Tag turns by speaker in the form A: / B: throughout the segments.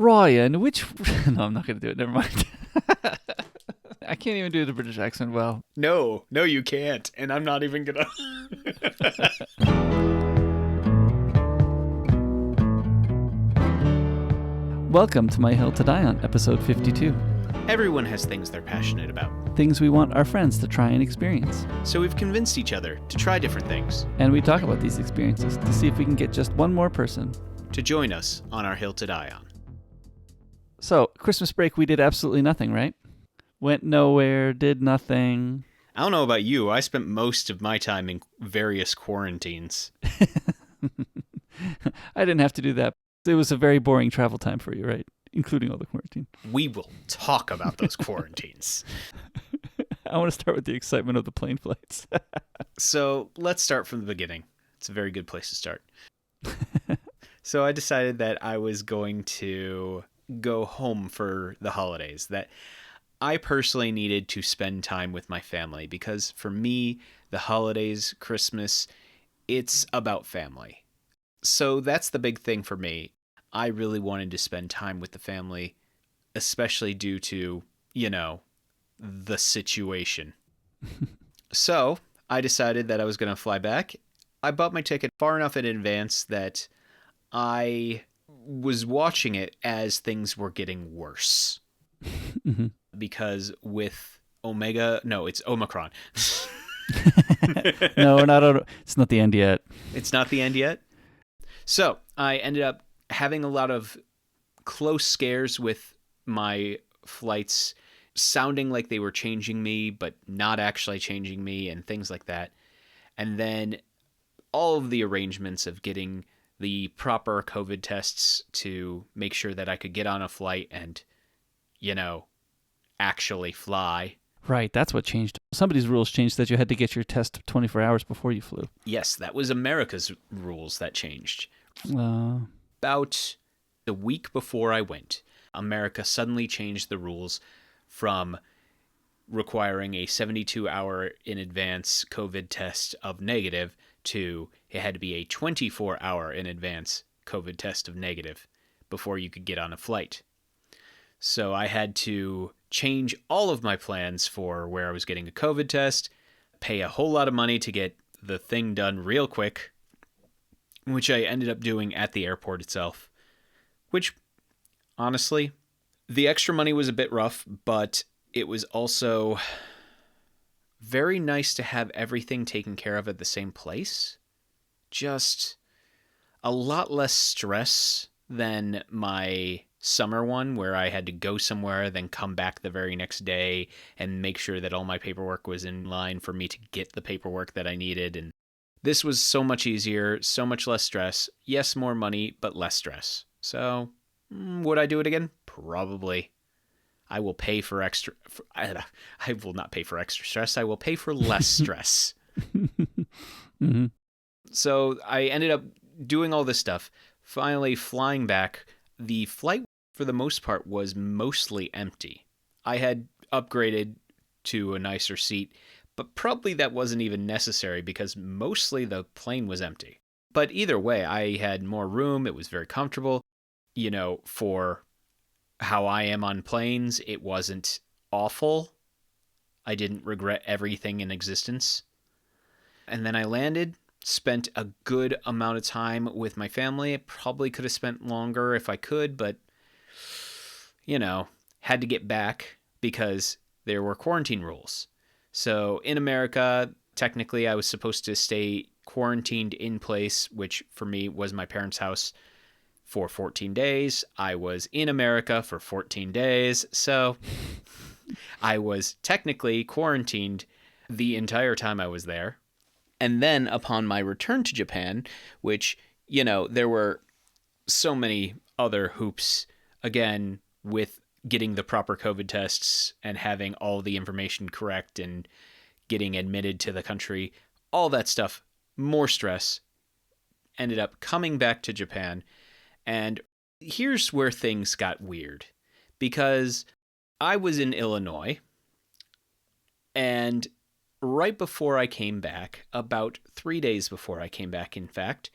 A: Ryan, which... No, I'm not going to do it. Never mind. I can't even do the British accent well.
B: No, you can't. And I'm not even gonna.
A: Welcome to My Hill to Die On, episode 52.
B: Everyone has things they're passionate about.
A: Things we want our friends to try and experience.
B: So we've convinced each other to try different things.
A: And we talk about these experiences to see if we can get just one more person
B: to join us on our hill to die on.
A: So, Christmas break, we did absolutely nothing, right? Went nowhere, did nothing.
B: I don't know about you. I spent most of my time in various quarantines.
A: I didn't have to do that. It was a very boring travel time for you, right? Including all the quarantine.
B: We will talk about those quarantines.
A: I want to start with the excitement of the plane flights.
B: So let's start from the beginning. It's a very good place to start. So I decided that I was going to go home for the holidays, that I personally needed to spend time with my family because for me, the holidays, Christmas, it's about family. So that's the big thing for me. I really wanted to spend time with the family, especially due to, the situation. So I decided that I was going to fly back. I bought my ticket far enough in advance that I was watching it as things were getting worse.
A: Mm-hmm.
B: Because with it's Omicron.
A: No, it's not the end yet.
B: It's not the end yet? So I ended up having a lot of close scares with my flights, sounding like they were changing me, but not actually changing me, and things like that. And then all of the arrangements of getting the proper COVID tests to make sure that I could get on a flight and, actually fly.
A: Right, that's what changed. Somebody's rules changed that you had to get your test 24 hours before you flew.
B: Yes, that was America's rules that changed. About a week before I went, America suddenly changed the rules from requiring a 72-hour in advance COVID test of negative to it had to be a 24-hour in advance COVID test of negative before you could get on a flight. So I had to change all of my plans for where I was getting a COVID test, pay a whole lot of money to get the thing done real quick, which I ended up doing at the airport itself, which, honestly, the extra money was a bit rough, but it was also very nice to have everything taken care of at the same place. Just a lot less stress than my summer one, where I had to go somewhere, then come back the very next day and make sure that all my paperwork was in line for me to get the paperwork that I needed. And this was so much easier, so much less stress. Yes, more money, but less stress. So, would I do it again? Probably. I will pay for extra... I will not pay for extra stress. I will pay for less stress.
A: Mm-hmm.
B: So I ended up doing all this stuff. Finally, flying back, the flight, for the most part, was mostly empty. I had upgraded to a nicer seat, but probably that wasn't even necessary because mostly the plane was empty. But either way, I had more room. It was very comfortable. For how I am on planes, it wasn't awful. I didn't regret everything in existence. And then I landed, spent a good amount of time with my family. I probably could have spent longer if I could, but, had to get back because there were quarantine rules. So in America, technically I was supposed to stay quarantined in place, which for me was my parents' house, for 14 days. I was in America for 14 days, so I was technically quarantined the entire time I was there. And then upon my return to Japan, which, there were so many other hoops, again, with getting the proper COVID tests and having all the information correct and getting admitted to the country, all that stuff, more stress, ended up coming back to Japan. And here's where things got weird, because I was in Illinois, and right before I came back, about 3 days before I came back, in fact,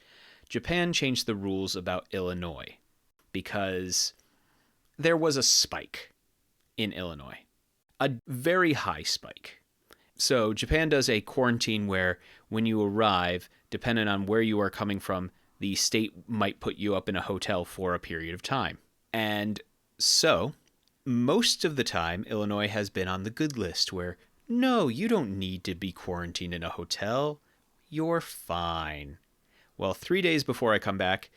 B: Japan changed the rules about Illinois because there was a spike in Illinois, a very high spike. So Japan does a quarantine where when you arrive, depending on where you are coming from, the state might put you up in a hotel for a period of time. And so most of the time, Illinois has been on the good list where, no, you don't need to be quarantined in a hotel. You're fine. Well, 3 days before I come back,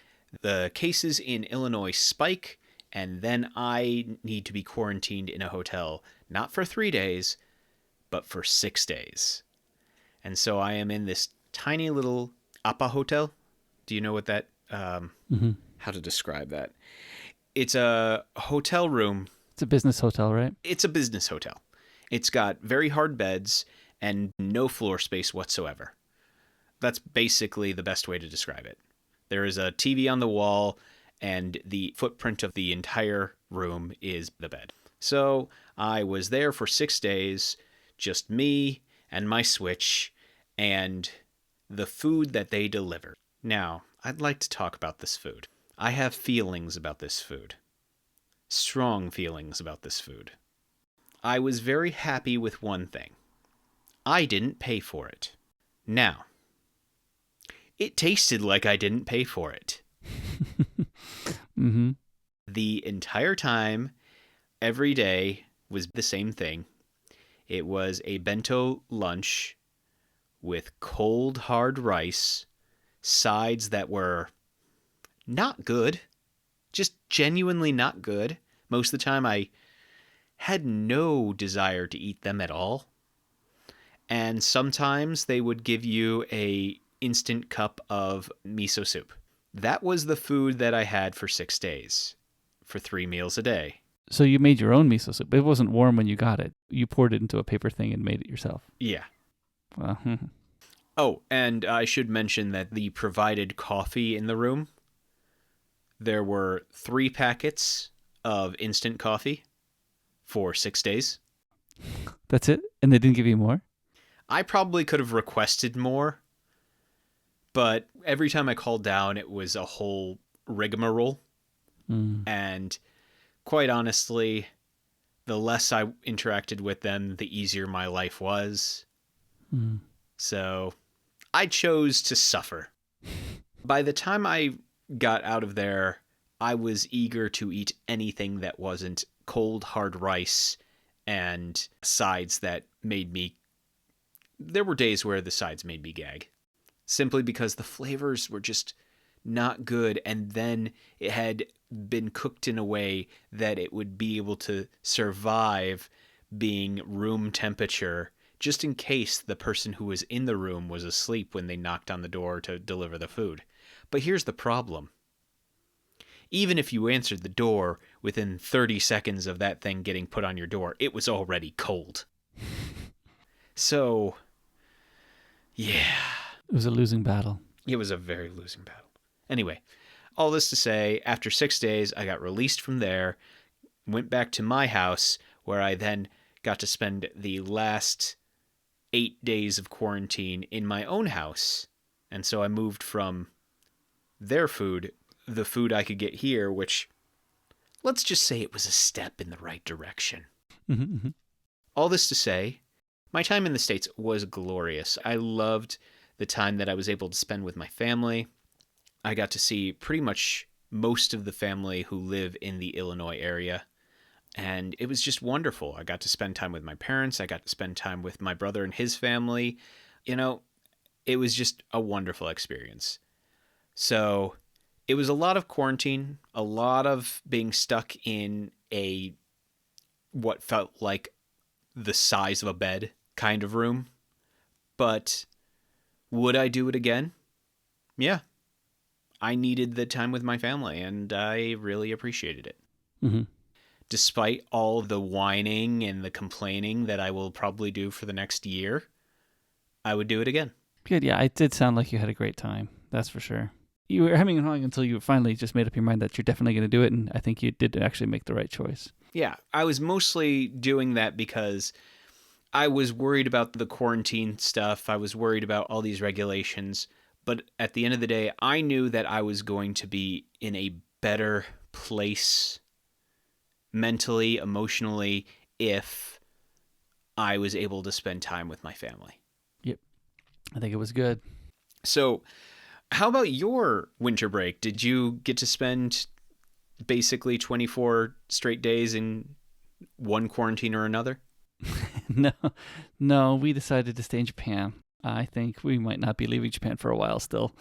B: the cases in Illinois spike, and then I need to be quarantined in a hotel, not for 3 days, but for 6 days. And so I am in this tiny little Appa hotel. Do you know what that, how to describe that? It's a hotel room.
A: It's a business hotel, right?
B: It's a business hotel. It's got very hard beds and no floor space whatsoever. That's basically the best way to describe it. There is a TV on the wall, and the footprint of the entire room is the bed. So I was there for 6 days, just me and my Switch and the food that they delivered. Now, I'd like to talk about this food. I have feelings about this food. Strong feelings about this food. I was very happy with one thing. I didn't pay for it. Now, it tasted like I didn't pay for it.
A: Mm-hmm.
B: The entire time, every day was the same thing. It was a bento lunch with cold, hard rice, sides that were not good, just genuinely not good. Most of the time, I had no desire to eat them at all. And sometimes they would give you a instant cup of miso soup. That was the food that I had for 6 days, for 3 meals a day.
A: So you made your own miso soup. It wasn't warm when you got it. You poured it into a paper thing and made it yourself.
B: Yeah.
A: Well,
B: Oh, and I should mention that the provided coffee in the room, there were 3 packets of instant coffee for 6 days.
A: That's it? And they didn't give you more?
B: I probably could have requested more, but every time I called down, it was a whole rigmarole. And quite honestly, the less I interacted with them, the easier my life was. So I chose to suffer. By the time I got out of there, I was eager to eat anything that wasn't cold, hard rice and sides that made me... There were days where the sides made me gag. Simply because the flavors were just not good, and then it had been cooked in a way that it would be able to survive being room temperature, just in case the person who was in the room was asleep when they knocked on the door to deliver the food. But here's the problem. Even if you answered the door within 30 seconds of that thing getting put on your door, it was already cold. So, yeah.
A: It was a losing battle.
B: It was a very losing battle. Anyway, all this to say, after 6 days, I got released from there, went back to my house, where I then got to spend the last 8 days of quarantine in my own house. And so I moved from their food, the food I could get here, which, let's just say it was a step in the right direction.
A: Mm-hmm.
B: All this to say, my time in the States was glorious. I loved the time that I was able to spend with my family. I got to see pretty much most of the family who live in the Illinois area. And it was just wonderful. I got to spend time with my parents. I got to spend time with my brother and his family. You know, it was just a wonderful experience. So it was a lot of quarantine, a lot of being stuck in what felt like the size of a bed kind of room. But would I do it again? Yeah. I needed the time with my family, and I really appreciated it.
A: Mm-hmm.
B: Despite all the whining and the complaining that I will probably do for the next year, I would do it again.
A: Good, yeah. It did sound like you had a great time. That's for sure. You were hemming and hawing until you finally just made up your mind that you're definitely going to do it, and I think you did actually make the right choice.
B: Yeah, I was mostly doing that because I was worried about the quarantine stuff. I was worried about all these regulations. But at the end of the day, I knew that I was going to be in a better place mentally, emotionally, if I was able to spend time with my family.
A: Yep. I think it was good.
B: So how about your winter break? Did you get to spend basically 24 straight days in one quarantine or another?
A: No, we decided to stay in Japan. I think we might not be leaving Japan for a while still.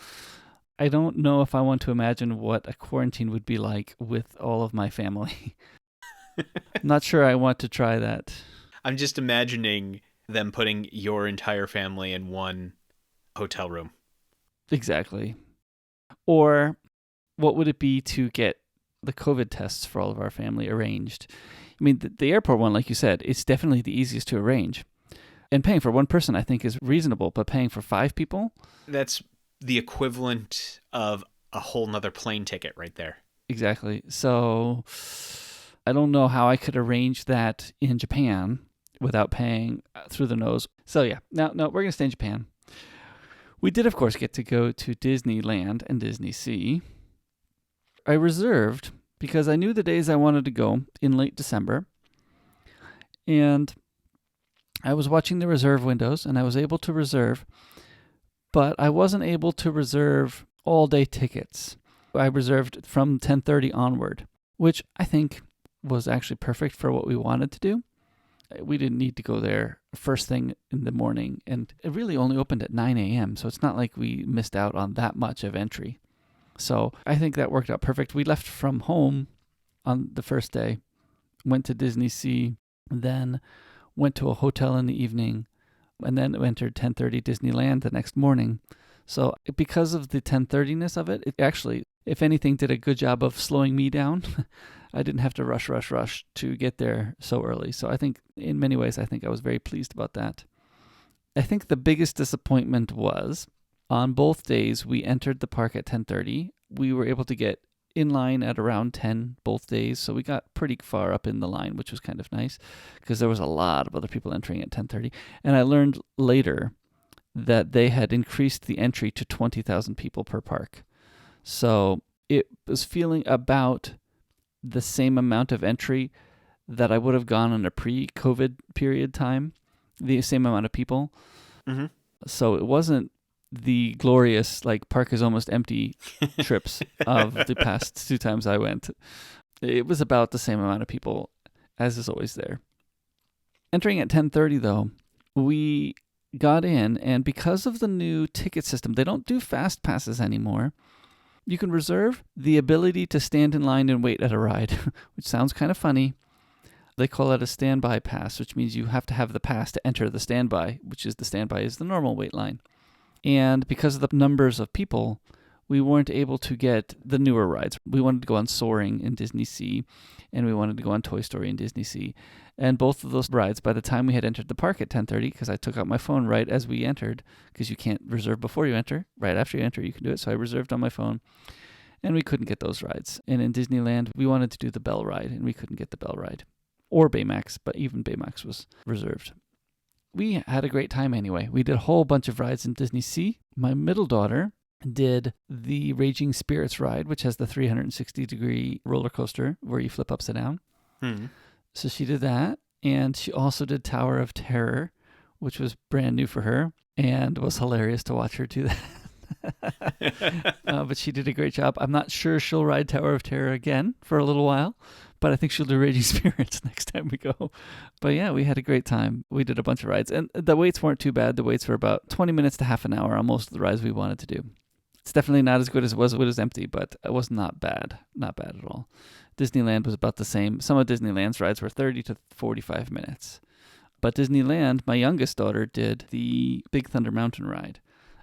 A: I don't know if I want to imagine what a quarantine would be like with all of my family. Not sure I want to try that.
B: I'm just imagining them putting your entire family in one hotel room.
A: Exactly. Or what would it be to get the COVID tests for all of our family arranged? I mean, the airport one, like you said, it's definitely the easiest to arrange. And paying for one person, I think, is reasonable, but paying for 5 people?
B: That's the equivalent of a whole nother plane ticket right there.
A: Exactly. So I don't know how I could arrange that in Japan without paying through the nose. So yeah, no, we're going to stay in Japan. We did, of course, get to go to Disneyland and Disney Sea. I reserved because I knew the days I wanted to go in late December. And I was watching the reserve windows and I was able to reserve, but I wasn't able to reserve all-day tickets. I reserved from 10:30 onward, which I think was actually perfect for what we wanted to do. We didn't need to go there first thing in the morning, and it really only opened at 9 a.m., so it's not like we missed out on that much of entry. So I think that worked out perfect. We left from home on the first day, went to Disney Sea, then went to a hotel in the evening, and then entered 10:30 Disneyland the next morning. So because of the 10:30-ness of it, it actually, if anything, did a good job of slowing me down. I didn't have to rush to get there so early. So I think in many ways, I think I was very pleased about that. I think the biggest disappointment was on both days we entered the park at 10:30. We were able to get in line at around 10 both days. So we got pretty far up in the line, which was kind of nice because there was a lot of other people entering at 10:30. And I learned later that they had increased the entry to 20,000 people per park. So it was feeling about the same amount of entry that I would have gone on a pre-COVID period time, the same amount of people.
B: Mm-hmm.
A: So it wasn't the glorious, like, park is almost empty trips of the past 2 times I went. It was about the same amount of people as is always there. Entering at 10:30, though, we got in, and because of the new ticket system, they don't do fast passes anymore. You can reserve the ability to stand in line and wait at a ride, which sounds kind of funny. They call it a standby pass, which means you have to have the pass to enter the standby, which is the standby is the normal wait line. And because of the numbers of people, we weren't able to get the newer rides. We wanted to go on Soaring in Disney Sea, and we wanted to go on Toy Story in Disney Sea. And both of those rides, by the time we had entered the park at 10:30, because I took out my phone right as we entered, because you can't reserve before you enter. Right after you enter, you can do it. So I reserved on my phone, and we couldn't get those rides. And in Disneyland, we wanted to do the Bell Ride, and we couldn't get the Bell Ride. Or Baymax, but even Baymax was reserved. We had a great time anyway. We did a whole bunch of rides in Disney Sea. My middle daughter did the Raging Spirits ride, which has the 360-degree roller coaster where you flip upside down. So she did that, and she also did Tower of Terror, which was brand new for her, and was hilarious to watch her do that. But she did a great job. I'm not sure she'll ride Tower of Terror again for a little while, but I think she'll do Raging Spirits next time we go. But yeah, we had a great time. We did a bunch of rides, and the waits weren't too bad. The waits were about 20 minutes to half an hour on most of the rides we wanted to do. It's definitely not as good as it was when it was empty, but it was not bad. Not bad at all. Disneyland was about the same. Some of Disneyland's rides were 30 to 45 minutes. But Disneyland, my youngest daughter did the Big Thunder Mountain ride,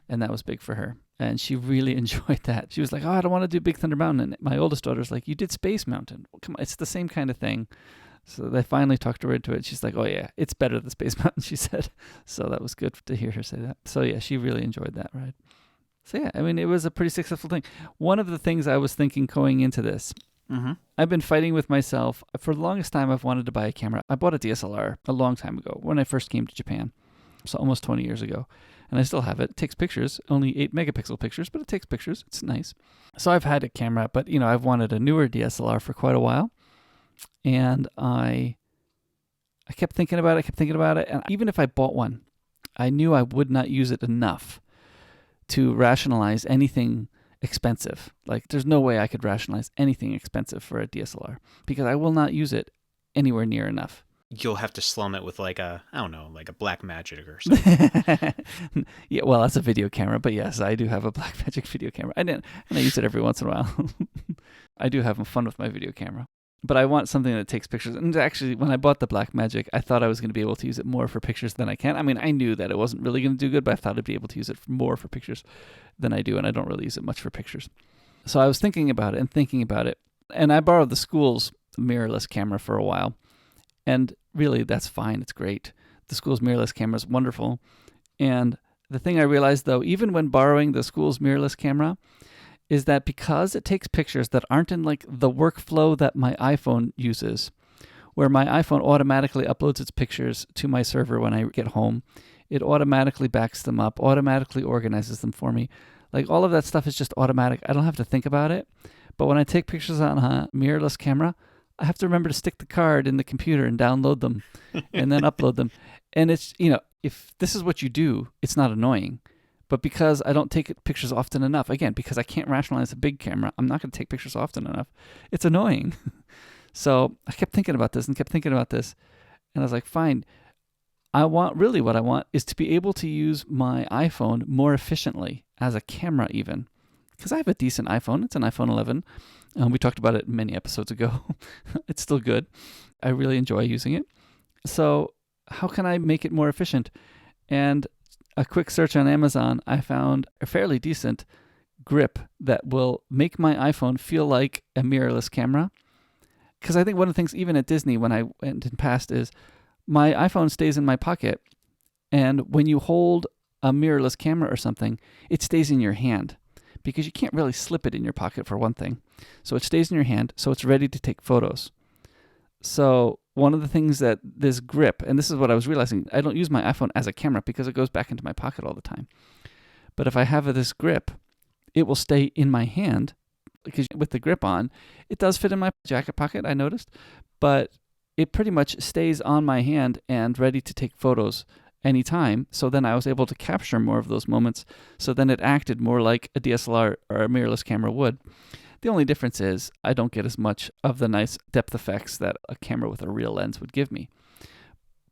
A: and that was big for her. And she really enjoyed that. She was like, oh, I don't want to do Big Thunder Mountain. And my oldest daughter's like, you did Space Mountain. Well, come on, it's the same kind of thing. So they finally talked her into it. She's like, oh, yeah, it's better than Space Mountain, she said. So that was good to hear her say that. So, yeah, she really enjoyed that ride. So, yeah, I mean, it was a pretty successful thing. One of the things I was thinking going into this, I've been fighting with myself. For the longest time, I've wanted to buy a camera. I bought a DSLR a long time ago when I first came to Japan, so almost 20 years ago. And I still have it. It takes pictures, only 8-megapixel pictures, but it takes pictures. It's nice. So I've had a camera, but, I've wanted a newer DSLR for quite a while. And I kept thinking about it. And even if I bought one, I knew I would not use it enough to rationalize anything expensive. Like, there's no way I could rationalize anything expensive for a DSLR because I will not use it anywhere near enough.
B: You'll have to slum it with like a Black Magic or something.
A: Yeah, well, that's a video camera, but yes, I do have a Blackmagic video camera. And I use it every once in a while. I do have fun with my video camera. But I want something that takes pictures. And actually, when I bought the Blackmagic, I thought I was going to be able to use it more for pictures than I can. I mean, I knew that it wasn't really going to do good, but I thought I'd be able to use it more for pictures than I do, and I don't really use it much for pictures. So I was thinking about it, and I borrowed the school's mirrorless camera for a while. And really, that's fine. It's great. The school's mirrorless camera is wonderful. And the thing I realized, though, even when borrowing the school's mirrorless camera, is that because it takes pictures that aren't in like the workflow that my iPhone uses, where my iPhone automatically uploads its pictures to my server when I get home, it automatically backs them up, automatically organizes them for me. Like, all of that stuff is just automatic. I don't have to think about it. But when I take pictures on a mirrorless camera, I have to remember to stick the card in the computer and download them and then upload them. And it's, if this is what you do, it's not annoying. But because I don't take pictures often enough, again, because I can't rationalize a big camera, I'm not going to take pictures often enough. It's annoying. So I kept thinking about this. And I was like, fine. What I want is to be able to use my iPhone more efficiently as a camera even. Because I have a decent iPhone. It's an iPhone 11. We talked about it many episodes ago. It's still good. I really enjoy using it. So how can I make it more efficient? And a quick search on Amazon, I found a fairly decent grip that will make my iPhone feel like a mirrorless camera. Because I think one of the things, even at Disney, when I went in past, is my iPhone stays in my pocket. And when you hold a mirrorless camera or something, it stays in your hand. Because you can't really slip it in your pocket, for one thing. So it stays in your hand, so it's ready to take photos. So one of the things that this grip, and this is what I was realizing, I don't use my iPhone as a camera because it goes back into my pocket all the time. But if I have this grip, it will stay in my hand, because with the grip on, it does fit in my jacket pocket, I noticed, but it pretty much stays on my hand and ready to take photos anytime. So then I was able to capture more of those moments. So then it acted more like a DSLR or a mirrorless camera would. The only difference is I don't get as much of the nice depth effects that a camera with a real lens would give me.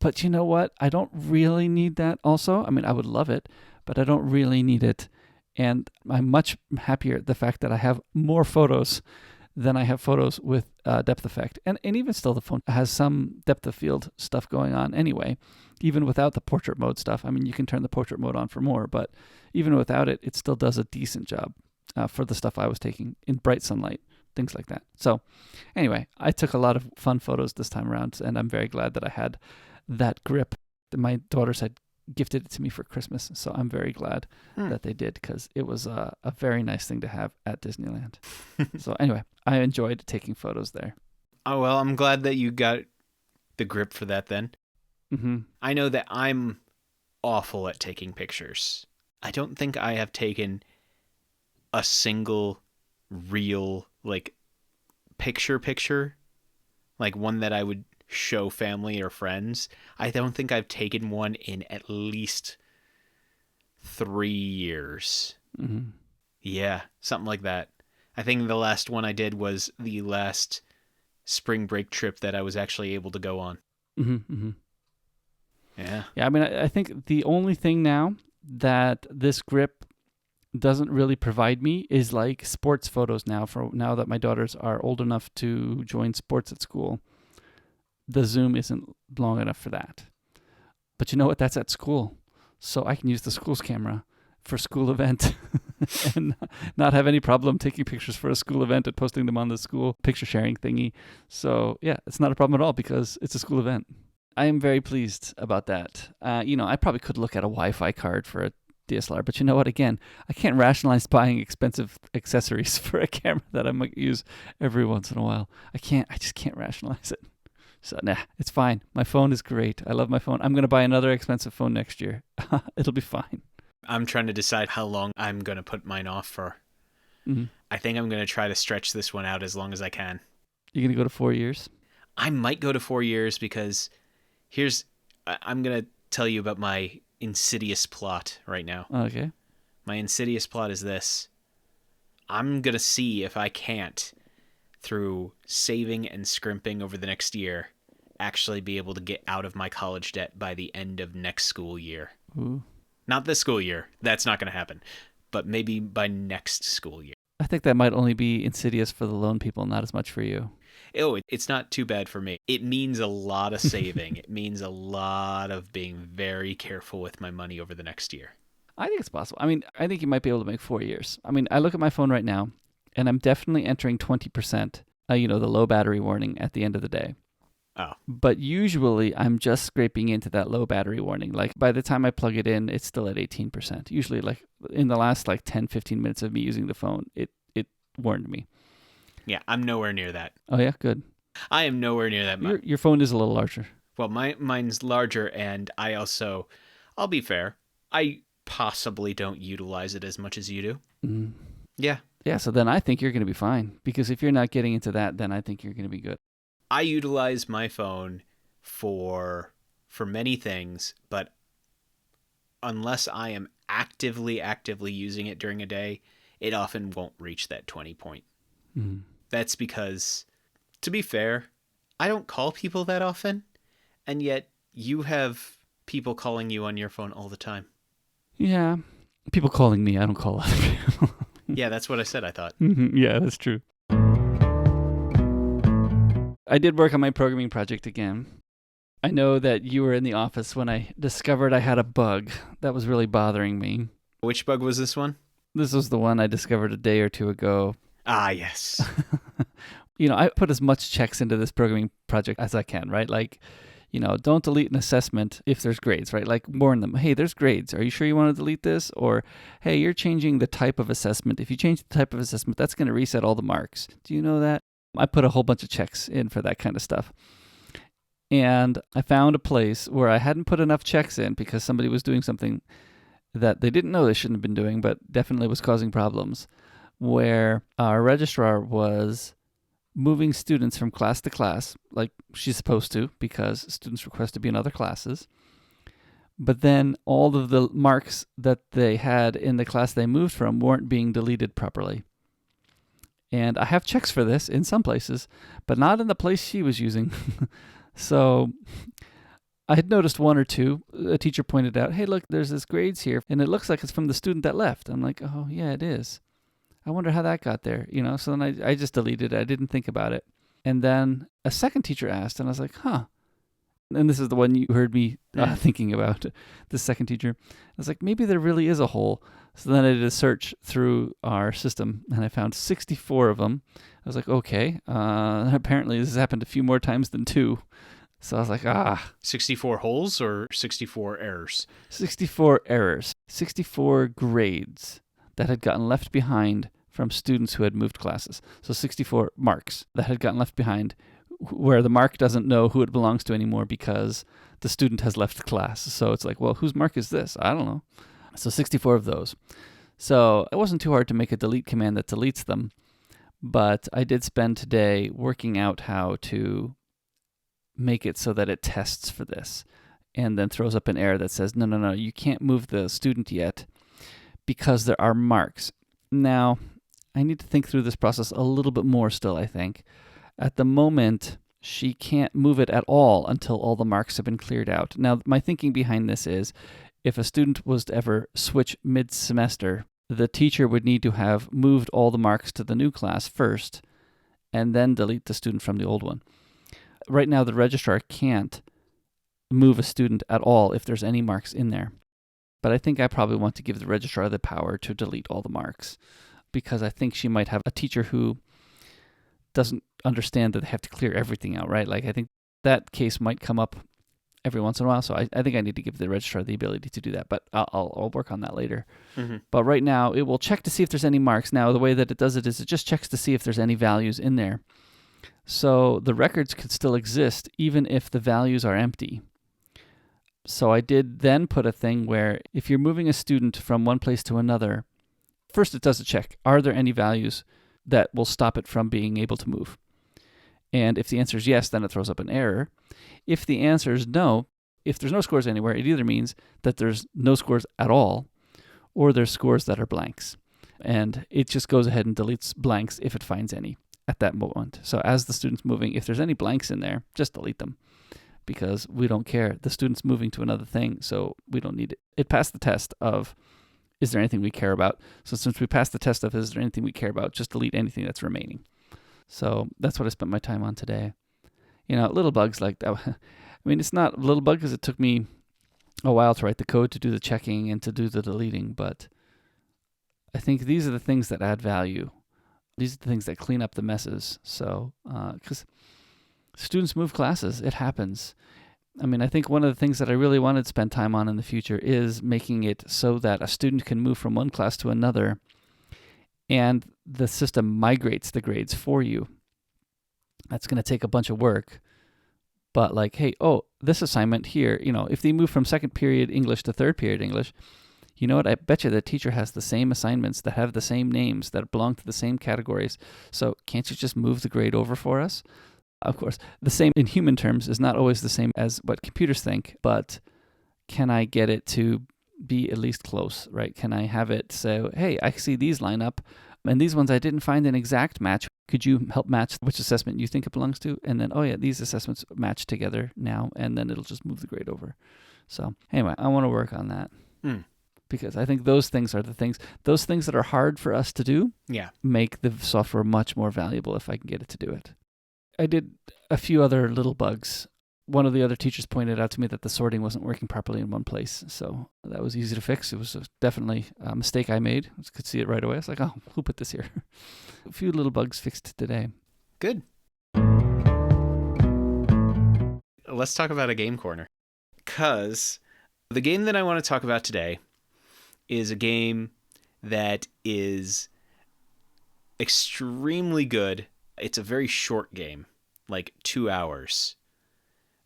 A: But you know what? I don't really need that also. I mean, I would love it, but I don't really need it. And I'm much happier at the fact that I have more photos than I have photos with depth effect. And even still, the phone has some depth of field stuff going on anyway, even without the portrait mode stuff. I mean, you can turn the portrait mode on for more, but even without it, it still does a decent job for the stuff I was taking in bright sunlight, things like that. So anyway, I took a lot of fun photos this time around, and I'm very glad that I had that grip. My daughters had gifted it to me for Christmas, so I'm very glad that they did, because it was a very nice thing to have at Disneyland. So anyway, I enjoyed taking photos there.
B: Oh, well, I'm glad that you got the grip for that then.
A: Mm-hmm.
B: I know that I'm awful at taking pictures. I don't think I have taken a single real, like, picture, like one that I would show family or friends. I don't think I've taken one in at least 3 years.
A: Mm-hmm.
B: Yeah, something like that. I think the last one I did was the last spring break trip that I was actually able to go on.
A: Mm-hmm. Mm-hmm.
B: Yeah.
A: Yeah, I mean, I think the only thing now that this grip doesn't really provide me is like sports photos now. For now that my daughters are old enough to join sports at school, the zoom isn't long enough for that. But you know what? That's at school. So I can use the school's camera for school event and not have any problem taking pictures for a school event and posting them on the school picture sharing thingy. So yeah, it's not a problem at all because it's a school event. I am very pleased about that. I probably could look at a Wi-Fi card for a DSLR, but you know what? Again, I can't rationalize buying expensive accessories for a camera that I might use every once in a while. I just can't rationalize it. So nah, it's fine. My phone is great. I love my phone. I'm going to buy another expensive phone next year. It'll be fine.
B: I'm trying to decide how long I'm going to put mine off for. Mm-hmm. I think I'm going to try to stretch this one out as long as I can.
A: You're going to go to 4 years?
B: I might go to 4 years because I'm going to tell you about my insidious plot right now.
A: Okay.
B: My insidious plot is this. I'm going to see if I can't, through saving and scrimping over the next year, actually be able to get out of my college debt by the end of next school year.
A: Ooh.
B: Not this school year. That's not going to happen. But maybe by next school year.
A: I think that might only be insidious for the lone people, not as much for you.
B: Oh, it's not too bad for me. It means a lot of saving. It means a lot of being very careful with my money over the next year.
A: I think it's possible. I mean, I think you might be able to make 4 years. I mean, I look at my phone right now, and I'm definitely entering 20%, the low battery warning at the end of the day.
B: Oh.
A: But usually I'm just scraping into that low battery warning. Like by the time I plug it in, it's still at 18%. Usually like in the last 10, 15 minutes of me using the phone, it warned me.
B: Yeah, I'm nowhere near that.
A: Oh yeah, good.
B: I am nowhere near that.
A: Your phone is a little larger.
B: Well, mine's larger, and I'll be fair, I possibly don't utilize it as much as you do.
A: Mm.
B: Yeah.
A: Yeah, so then I think you're going to be fine. Because if you're not getting into that, then I think you're going to be good.
B: I utilize my phone for many things, but unless I am actively using it during a day, it often won't reach that 20 point.
A: Mm.
B: That's because, to be fair, I don't call people that often, and yet you have people calling you on your phone all the time.
A: Yeah. People calling me, I don't call other people.
B: Yeah, that's what I said, I thought.
A: Mm-hmm. Yeah, that's true. I did work on my programming project again. I know that you were in the office when I discovered I had a bug that was really bothering me.
B: Which bug was this one?
A: This was the one I discovered a day or two ago.
B: Ah, yes.
A: I put as much checks into this programming project as I can, right? Like, don't delete an assessment if there's grades, right? Like warn them, hey, there's grades. Are you sure you want to delete this? Or, hey, you're changing the type of assessment. If you change the type of assessment, that's going to reset all the marks. Do you know that? I put a whole bunch of checks in for that kind of stuff. And I found a place where I hadn't put enough checks in because somebody was doing something that they didn't know they shouldn't have been doing, but definitely was causing problems, where our registrar was moving students from class to class, like she's supposed to, because students request to be in other classes. But then all of the marks that they had in the class they moved from weren't being deleted properly. And I have checks for this in some places, but not in the place she was using. So I had noticed one or two. A teacher pointed out, hey, look, there's this grades here, and it looks like it's from the student that left. I'm like, oh, yeah, it is. I wonder how that got there, So then I just deleted it. I didn't think about it. And then a second teacher asked, and I was like, huh. And this is the one you heard me thinking about, the second teacher. I was like, maybe there really is a hole. So then I did a search through our system, and I found 64 of them. I was like, okay. Apparently this has happened a few more times than 2. So I was like,
B: 64 holes or 64 errors?
A: 64 errors. 64 grades that had gotten left behind from students who had moved classes. So 64 marks that had gotten left behind, where the mark doesn't know who it belongs to anymore because the student has left the class. So it's like, well, whose mark is this? I don't know. So 64 of those. So it wasn't too hard to make a delete command that deletes them, but I did spend today working out how to make it so that it tests for this and then throws up an error that says, no, you can't move the student yet because there are marks. Now, I need to think through this process a little bit more still, I think. At the moment, she can't move it at all until all the marks have been cleared out. Now, my thinking behind this is, if a student was to ever switch mid-semester, the teacher would need to have moved all the marks to the new class first and then delete the student from the old one. Right now, the registrar can't move a student at all if there's any marks in there. But I think I probably want to give the registrar the power to delete all the marks, because I think she might have a teacher who doesn't understand that they have to clear everything out, right? Like, I think that case might come up every once in a while, so I think I need to give the registrar the ability to do that, but I'll work on that later. Mm-hmm. But right now, it will check to see if there's any marks. Now, the way that it does it is it just checks to see if there's any values in there. So the records could still exist even if the values are empty. So I did then put a thing where if you're moving a student from one place to another, first it does a check. Are there any values that will stop it from being able to move? And if the answer is yes, then it throws up an error. If the answer is no, if there's no scores anywhere, it either means that there's no scores at all, or there's scores that are blanks. And it just goes ahead and deletes blanks if it finds any at that moment. So as the student's moving, if there's any blanks in there, just delete them, because we don't care. The student's moving to another thing, so we don't need it. It passed the test of, is there anything we care about? So since we passed the test of, is there anything we care about, just delete anything that's remaining. So that's what I spent my time on today. Little bugs like that. I mean, it's not a little bug because it took me a while to write the code, to do the checking, and to do the deleting. But I think these are the things that add value. These are the things that clean up the messes. So, because students move classes, it happens. I mean, I think one of the things that I really wanted to spend time on in the future is making it so that a student can move from one class to another, and the system migrates the grades for you. That's going to take a bunch of work. But like, hey, this assignment here, if they move from second period English to third period English, you know what? I bet you the teacher has the same assignments that have the same names, that belong to the same categories. So can't you just move the grade over for us? Of course, the same in human terms is not always the same as what computers think, but can I get it to be at least close, right? Can I have it say, hey, I see these line up, and these ones I didn't find an exact match. Could you help match which assessment you think it belongs to? And then, these assessments match together now, and then it'll just move the grade over. So anyway, I want to work on that. Because I think those things are the things, those things that are hard for us to do, make the software much more valuable if I can get it to do it. I did a few other little bugs. One of the other teachers pointed out to me that the sorting wasn't working properly in one place. So that was easy to fix. It was definitely a mistake I made. I could see it right away. I was like, who put this here? A few little bugs fixed today.
B: Good. Let's talk about a game corner. Because the game that I want to talk about today is a game that is extremely good. It's a very short game, like 2 hours,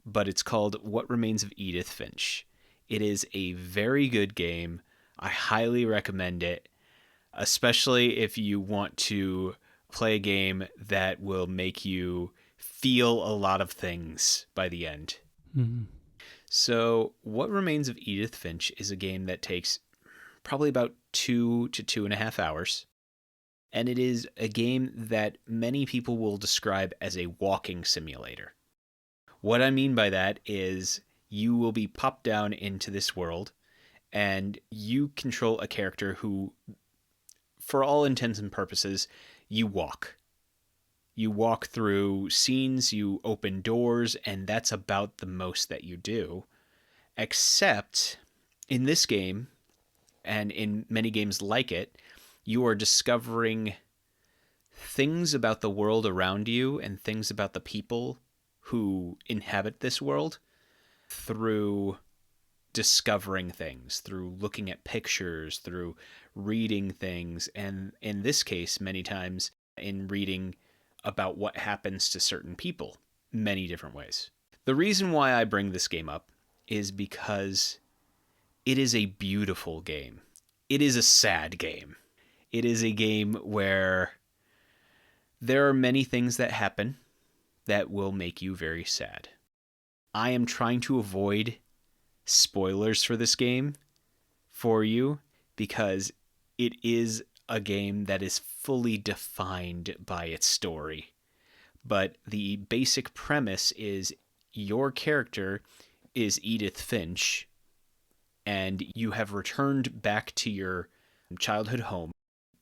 B: but it's called What Remains of Edith Finch. It is a very good game. I highly recommend it, especially if you want to play a game that will make you feel a lot of things by the end.
A: Mm-hmm.
B: So What Remains of Edith Finch is a game that takes probably about 2 to 2.5 hours. And it is a game that many people will describe as a walking simulator. What I mean by that is you will be popped down into this world, and you control a character who, for all intents and purposes, you walk. You walk through scenes, you open doors, and that's about the most that you do. Except in this game, and in many games like it, you are discovering things about the world around you and things about the people who inhabit this world through discovering things, through looking at pictures, through reading things, and in this case, many times in reading about what happens to certain people, many different ways. The reason why I bring this game up is because it is a beautiful game. It is a sad game. It is a game where there are many things that happen that will make you very sad. I am trying to avoid spoilers for this game for you because it is a game that is fully defined by its story. But the basic premise is your character is Edith Finch, and you have returned back to your childhood home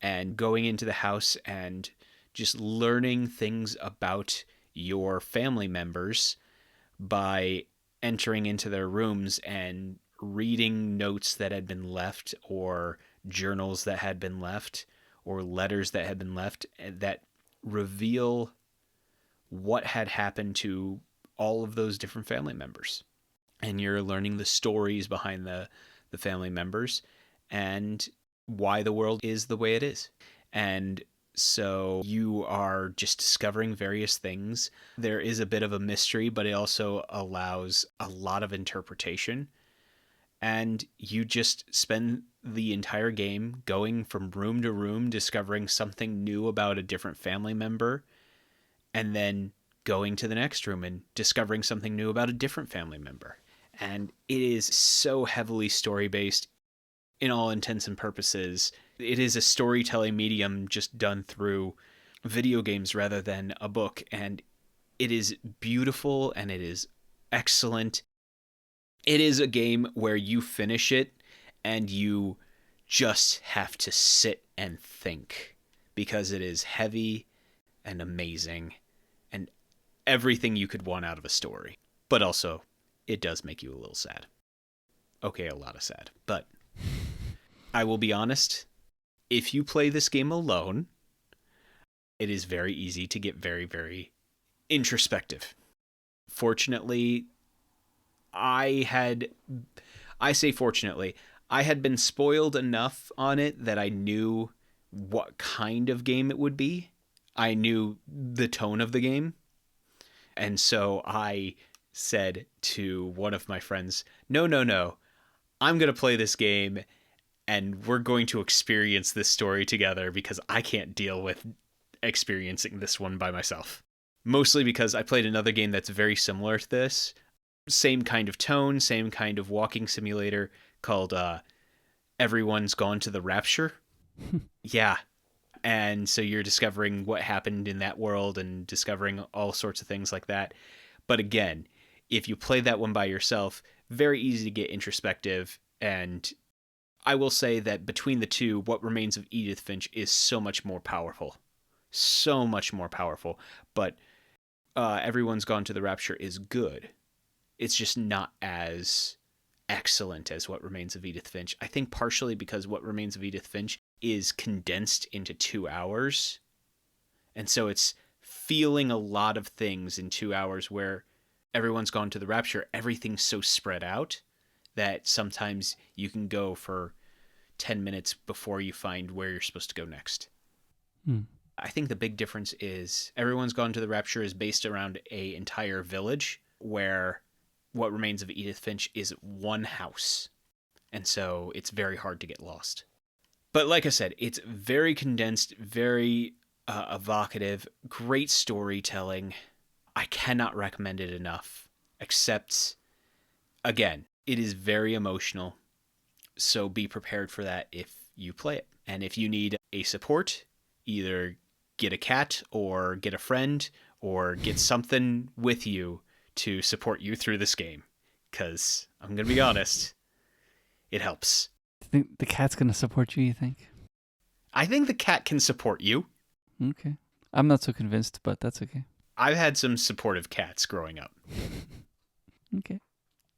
B: and going into the house and just learning things about your family members by entering into their rooms and reading notes that had been left, or journals that had been left, or letters that had been left that reveal what had happened to all of those different family members. And you're learning the stories behind the family members and why the world is the way it is. And so you are just discovering various things. There is a bit of a mystery, but it also allows a lot of interpretation. And you just spend the entire game going from room to room, discovering something new about a different family member, and then going to the next room and discovering something new about a different family member. And it is so heavily story-based in all intents and purposes. It is a storytelling medium just done through video games rather than a book. And it is beautiful and it is excellent. It is a game where you finish it and you just have to sit and think, because it is heavy and amazing and everything you could want out of a story. But also, it does make you a little sad. Okay, a lot of sad. But I will be honest, if you play this game alone, it is very easy to get very, very introspective. Fortunately, I had been spoiled enough on it that I knew what kind of game it would be. I knew the tone of the game. And so I said to one of my friends, no, I'm going to play this game and we're going to experience this story together, because I can't deal with experiencing this one by myself. Mostly because I played another game that's very similar to this. Same kind of tone, same kind of walking simulator, called Everyone's Gone to the Rapture. Yeah. And so you're discovering what happened in that world and discovering all sorts of things like that. But again, if you play that one by yourself, very easy to get introspective. And I will say that between the two, What Remains of Edith Finch is so much more powerful. So much more powerful. But Everyone's Gone to the Rapture is good. It's just not as excellent as What Remains of Edith Finch. I think partially because What Remains of Edith Finch is condensed into 2 hours. And so it's feeling a lot of things in 2 hours, where Everyone's Gone to the Rapture, everything's so spread out that sometimes you can go for 10 minutes before you find where you're supposed to go next. I think the big difference is Everyone's Gone to the Rapture is based around an entire village, where What Remains of Edith Finch is one house. And so it's very hard to get lost. But like I said, it's very condensed, very evocative, great storytelling. I cannot recommend it enough, except, again, it is very emotional. So be prepared for that if you play it. And if you need a support, either get a cat or get a friend or get something with you to support you through this game. Because I'm going to be honest, it helps.
A: You think the cat's going to support you think?
B: I think the cat can support you.
A: Okay. I'm not so convinced, but that's okay.
B: I've had some supportive cats growing up.
A: Okay.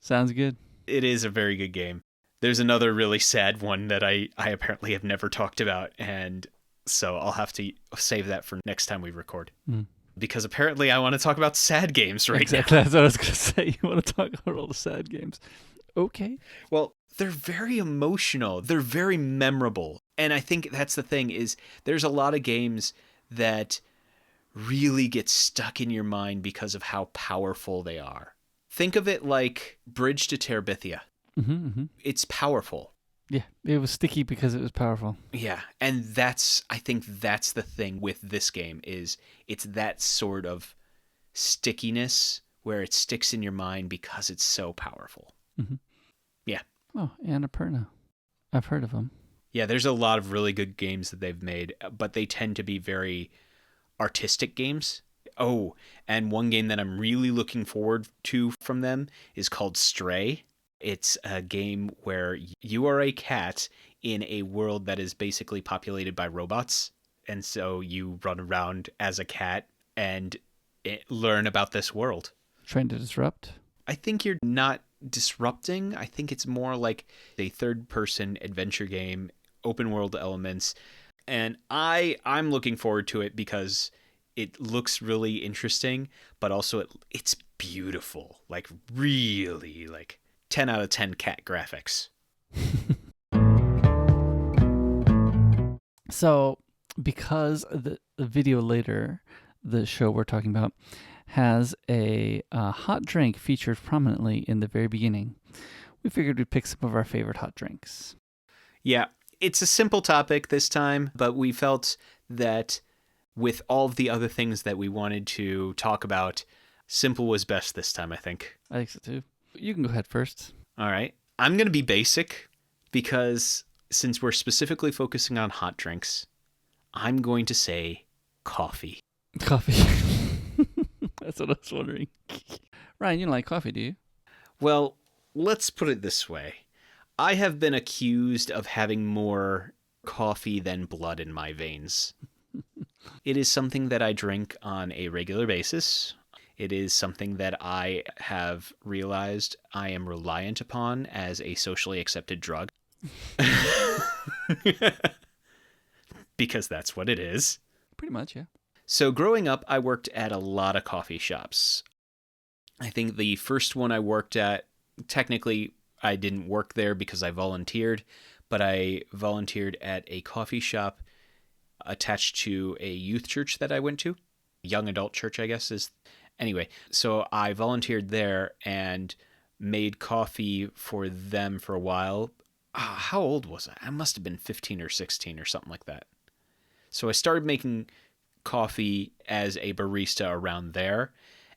A: Sounds good.
B: It is a very good game. There's another really sad one that I apparently have never talked about, and so I'll have to save that for next time we record. Because apparently I want to talk about sad games right now.
A: Exactly, that's what I was going to say. You want to talk about all the sad games. Okay.
B: Well, they're very emotional. They're very memorable. And I think that's the thing, is there's a lot of games that really get stuck in your mind because of how powerful they are. Think of it like Bridge to Terabithia. It's powerful.
A: Yeah, it was sticky because it was powerful.
B: Yeah, and I think that's the thing with this game, is it's that sort of stickiness where it sticks in your mind because it's so powerful. Yeah.
A: Oh, Annapurna. I've heard of them.
B: Yeah, there's a lot of really good games that they've made, but they tend to be very artistic games. Oh, and one game that I'm really looking forward to from them is called Stray. It's a game where you are a cat in a world that is basically populated by robots. And so you run around as a cat and learn about this world.
A: Trying to disrupt?
B: I think you're not disrupting. I think it's more like a third-person adventure game, open world elements. And I'm looking forward to it because it looks really interesting, but also it's beautiful. Like, really, like 10 out of 10 cat graphics.
A: So, because the video later, the show we're talking about, has a hot drink featured prominently in the very beginning, we figured we'd pick some of our favorite hot drinks.
B: Yeah, it's a simple topic this time, but we felt that with all of the other things that we wanted to talk about, simple was best this time, I think.
A: I think so too. You can go ahead first.
B: All right. I'm going to be basic because since we're specifically focusing on hot drinks, I'm going to say coffee.
A: Coffee. That's what I was wondering. Ryan, you don't like coffee, do you?
B: Well, let's put it this way. I have been accused of having more coffee than blood in my veins. It is something that I drink on a regular basis. It is something that I have realized I am reliant upon as a socially accepted drug. Because that's what it is.
A: Pretty much, yeah.
B: So growing up, I worked at a lot of coffee shops. I think the first one I worked at, technically I didn't work there because I volunteered, but I volunteered at a coffee shop attached to a youth church that I went to. Young adult church, I guess is. Anyway, so I volunteered there and made coffee for them for a while. How old was I? I must have been 15 or 16 or something like that. So I started making coffee as a barista around there.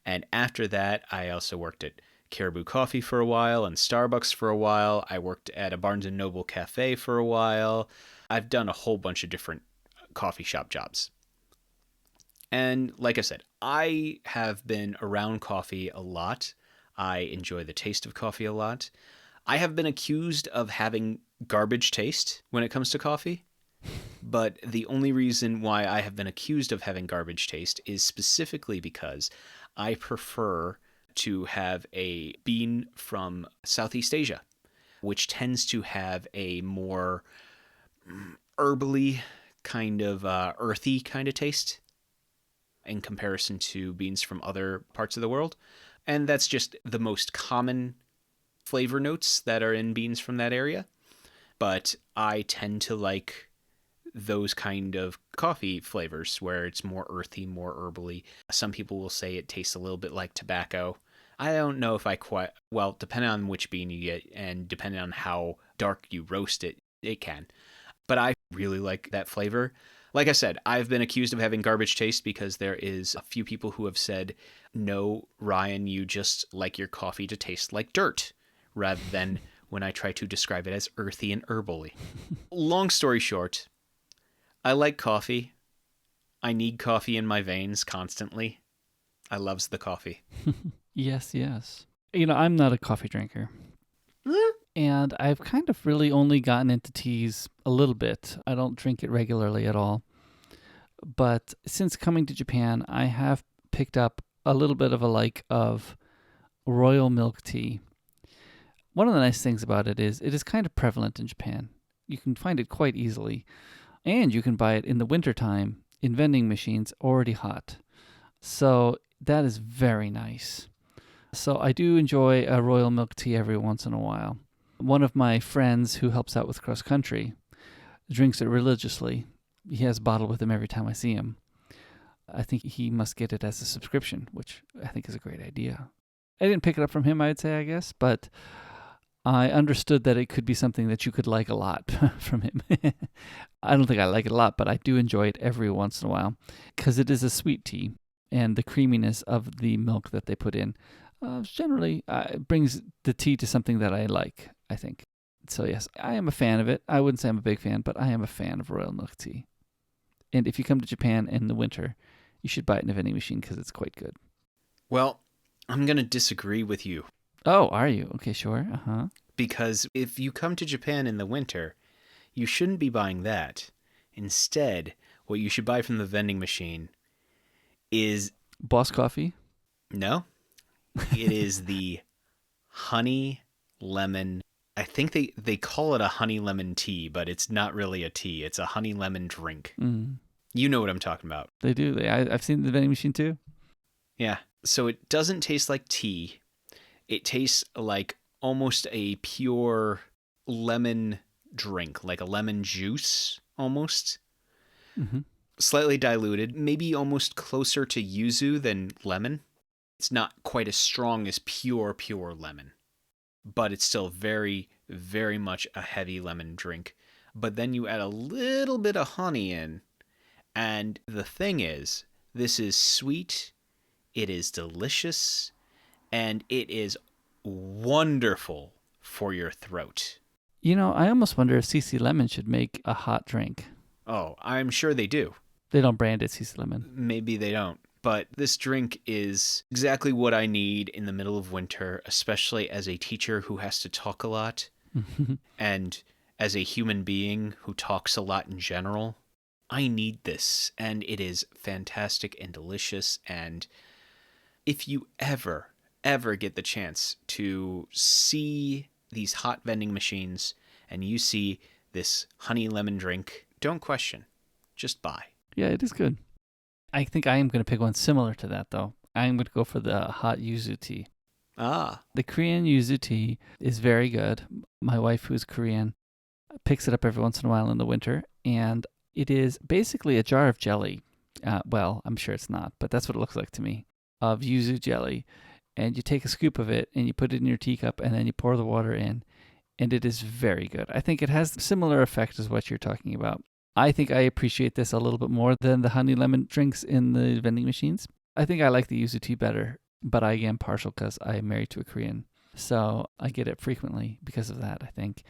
B: And after that, I also worked at Caribou Coffee for a while and Starbucks for a while. I worked at a Barnes & Noble cafe for a while. I've done a whole bunch of different coffee shop jobs. And like I said, I have been around coffee a lot. I enjoy the taste of coffee a lot. I have been accused of having garbage taste when it comes to coffee. But the only reason why I have been accused of having garbage taste is specifically because I prefer to have a bean from Southeast Asia, which tends to have a more herbally kind of earthy kind of taste in comparison to beans from other parts of the world. And that's just the most common flavor notes that are in beans from that area. But I tend to like those kind of coffee flavors where it's more earthy, more herbally. Some people will say it tastes a little bit like tobacco. I don't know if I quite, well, depending on which bean you get and depending on how dark you roast it, it can. But I really like that flavor. Like I said, I've been accused of having garbage taste because there is a few people who have said, no, Ryan, you just like your coffee to taste like dirt, rather than when I try to describe it as earthy and herbally. Long story short, I like coffee. I need coffee in my veins constantly. I loves the coffee.
A: Yes, yes. You know, I'm not a coffee drinker. And I've kind of really only gotten into teas a little bit. I don't drink it regularly at all. But since coming to Japan, I have picked up a little bit of a like of royal milk tea. One of the nice things about it is kind of prevalent in Japan. You can find it quite easily. And you can buy it in the wintertime in vending machines already hot. So that is very nice. So I do enjoy a royal milk tea every once in a while. One of my friends who helps out with cross country drinks it religiously. He has a bottle with him every time I see him. I think he must get it as a subscription, which I think is a great idea. I didn't pick it up from him, I'd say, I guess, but I understood that it could be something that you could like a lot from him. I don't think I like it a lot, but I do enjoy it every once in a while because it is a sweet tea, and the creaminess of the milk that they put in generally brings the tea to something that I like, I think. So yes, I am a fan of it. I wouldn't say I'm a big fan, but I am a fan of royal milk tea. And if you come to Japan in the winter, you should buy it in a vending machine because it's quite good.
B: Well, I'm going to disagree with you.
A: Oh, are you? Okay, sure. Uh-huh.
B: Because if you come to Japan in the winter, you shouldn't be buying that. Instead, what you should buy from the vending machine is...
A: Boss Coffee?
B: No. It is the honey lemon... I think they call it a honey lemon tea, but it's not really a tea. It's a honey lemon drink.
A: Mm.
B: You know what I'm talking about.
A: They do. I've seen the vending machine too.
B: Yeah. So it doesn't taste like tea. It tastes like almost a pure lemon drink, like a lemon juice almost.
A: Mm-hmm.
B: Slightly diluted, maybe almost closer to yuzu than lemon. It's not quite as strong as pure lemon, but it's still very, very much a heavy lemon drink. But then you add a little bit of honey in, And the thing is, this is sweet, it is delicious, and it is wonderful for your throat.
A: You know, I almost wonder if CC Lemon should make a hot drink.
B: Oh, I'm sure they do.
A: They don't brand it CC Lemon.
B: Maybe they don't. But this drink is exactly what I need in the middle of winter, especially as a teacher who has to talk a lot and as a human being who talks a lot in general. I need this, and it is fantastic and delicious. And if you ever get the chance to see these hot vending machines and you see this honey lemon drink, don't question. Just buy.
A: Yeah, it is good. I think I am going to pick one similar to that, though. I'm going to go for the hot yuzu tea.
B: Ah.
A: The Korean yuzu tea is very good. My wife, who's Korean, picks it up every once in a while in the winter, and it is basically a jar of jelly. Well, I'm sure it's not, but that's what it looks like to me, of yuzu jelly. And you take a scoop of it, and you put it in your teacup, and then you pour the water in, and it is very good. I think it has a similar effect as what you're talking about. I think I appreciate this a little bit more than the honey lemon drinks in the vending machines. I think I like the yuzu tea better, but I am partial because I'm married to a Korean. So I get it frequently because of that, I think.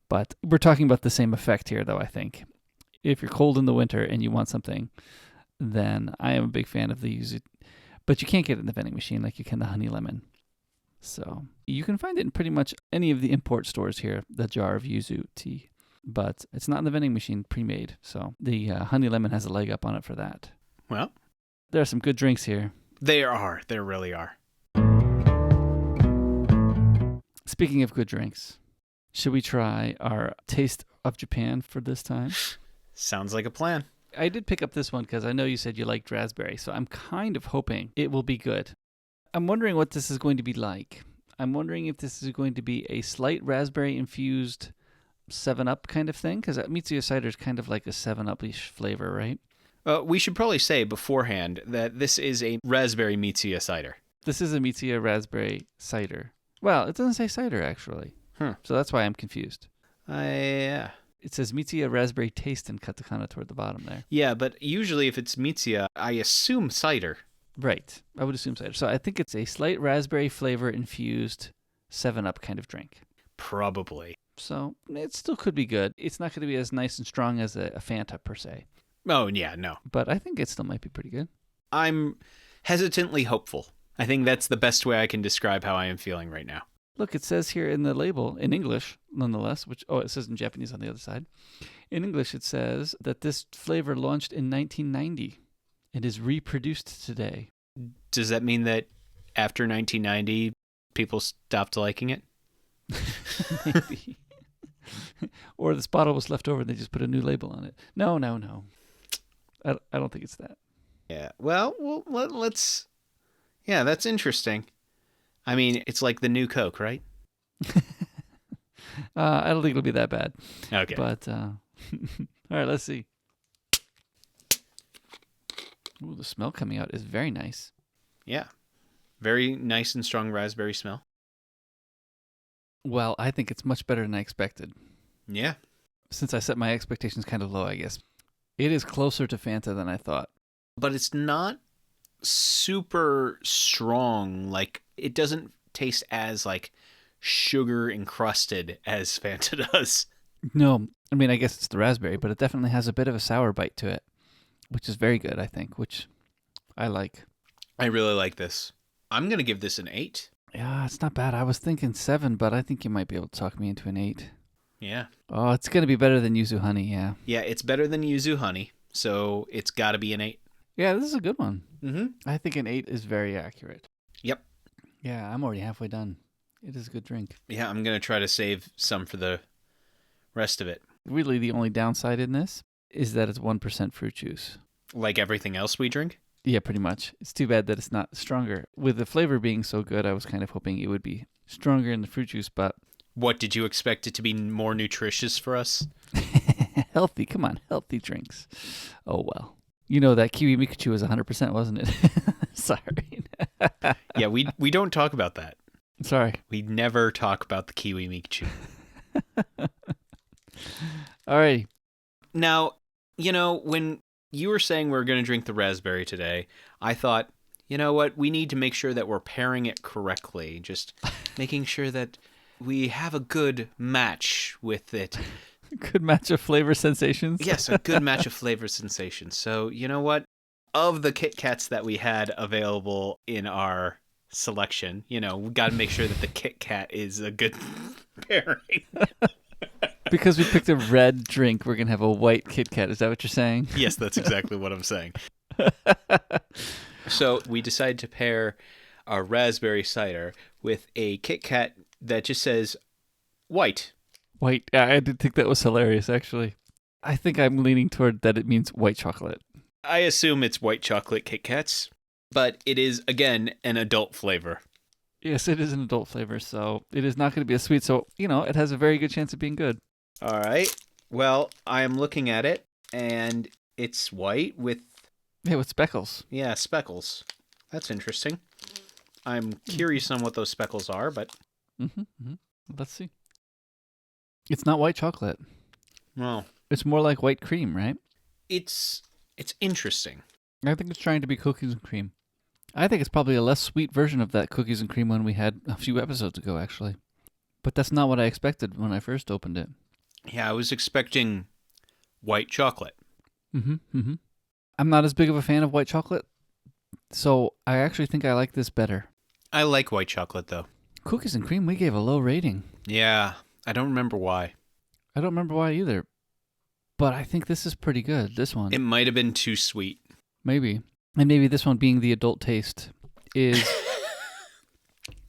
A: But we're talking about the same effect here, though, I think. If you're cold in the winter and you want something, then I am a big fan of the yuzu. But you can't get it in the vending machine like you can the honey lemon. So you can find it in pretty much any of the import stores here, the jar of yuzu tea. But it's not in the vending machine pre-made. So the honey lemon has a leg up on it for that.
B: Well,
A: there are some good drinks here.
B: There are. There really are.
A: Speaking of good drinks, should we try our Taste of Japan for this time?
B: Sounds like a plan.
A: I did pick up this one because I know you said you liked raspberry, so I'm kind of hoping it will be good. I'm wondering what this is going to be like. I'm wondering if this is going to be a slight raspberry-infused 7-Up kind of thing, because Mitsuya cider is kind of like a 7-Up-ish flavor, right?
B: We should probably say beforehand that this is a raspberry Mitsuya cider.
A: This is a Mitsuya raspberry cider. Well, it doesn't say cider, actually. So that's why I'm confused.
B: Yeah.
A: It says Mitsuya raspberry taste in katakana toward the bottom there.
B: Yeah, but usually if it's Mitsuya, I assume cider.
A: Right. I would assume cider. So I think it's a slight raspberry flavor infused 7-Up kind of drink.
B: Probably.
A: So it still could be good. It's not going to be as nice and strong as a Fanta per se.
B: Oh, yeah, no.
A: But I think it still might be pretty good.
B: I'm hesitantly hopeful. I think that's the best way I can describe how I am feeling right now.
A: Look, it says here in the label, in English, nonetheless, it says in Japanese on the other side. In English, it says that this flavor launched in 1990 and is reproduced today.
B: Does that mean that after 1990, people stopped liking it?
A: Maybe. Or this bottle was left over and they just put a new label on it. No. I don't think it's that.
B: Yeah. Well, let's... Yeah, that's interesting. I mean, it's like the new Coke, right?
A: I don't think it'll be that bad.
B: Okay.
A: But, all right, let's see. Ooh, the smell coming out is very nice.
B: Yeah. Very nice and strong raspberry smell.
A: Well, I think it's much better than I expected.
B: Yeah.
A: Since I set my expectations kind of low, I guess. It is closer to Fanta than I thought.
B: But it's not super strong. Like, it doesn't taste as, like, sugar encrusted as Fanta does.
A: No. I mean, I guess it's the raspberry, but it definitely has a bit of a sour bite to it, which is very good, I think, which I like.
B: I really like this. I'm going to give this an 8.
A: Yeah, it's not bad. I was thinking 7, but I think you might be able to talk me into an 8.
B: Yeah.
A: Oh, it's going to be better than Yuzu Honey, yeah.
B: Yeah, it's better than Yuzu Honey, so it's got to be an 8.
A: Yeah, this is a good one.
B: Mm-hmm.
A: I think an 8 is very accurate.
B: Yep.
A: Yeah, I'm already halfway done. It is a good drink.
B: Yeah, I'm going to try to save some for the rest of it.
A: Really, the only downside in this is that it's 1% fruit juice.
B: Like everything else we drink?
A: Yeah, pretty much. It's too bad that it's not stronger. With the flavor being so good, I was kind of hoping it would be stronger in the fruit juice, but...
B: What, did you expect it to be more nutritious for us?
A: Healthy, come on, healthy drinks. Oh, well. You know, that Kiwi Mikuchu was 100%, wasn't it? Sorry.
B: Yeah, we don't talk about that.
A: Sorry.
B: We never talk about the Kiwi Mikuchu.
A: All right.
B: Now, you know, when You were saying we were going to drink the raspberry today. I thought, you know what? We need to make sure that we're pairing it correctly. Just making sure that we have a good match with it.
A: Good match of flavor sensations.
B: Yes, a good match of flavor sensations. So, you know what? Of the KitKats that we had available in our selection, we got to make sure that the KitKat is a good pairing.
A: Because we picked a red drink, we're going to have a white KitKat. Is that what you're saying?
B: Yes, that's exactly what I'm saying. So we decided to pair our raspberry cider with a KitKat that just says white.
A: White. I did think that was hilarious, actually. I think I'm leaning toward that it means white chocolate.
B: I assume it's white chocolate KitKats, but it is, again, an adult flavor.
A: Yes, it is an adult flavor, so it is not going to be a sweet. So, it has a very good chance of being good.
B: All right. Well, I am looking at it, and it's white with...
A: Yeah, with speckles.
B: Yeah, speckles. That's interesting. I'm curious on what those speckles are, but...
A: Let's see. It's not white chocolate.
B: Well...
A: It's more like white cream, right?
B: It's interesting.
A: I think it's trying to be cookies and cream. I think it's probably a less sweet version of that cookies and cream one we had a few episodes ago, actually. But that's not what I expected when I first opened it.
B: Yeah, I was expecting white chocolate.
A: I'm not as big of a fan of white chocolate, so I actually think I like this better.
B: I like white chocolate, though.
A: Cookies and cream, we gave a low rating.
B: Yeah, I don't remember why.
A: I don't remember why either. But I think this is pretty good, this one.
B: It might have been too sweet.
A: Maybe. And maybe this one being the adult taste is...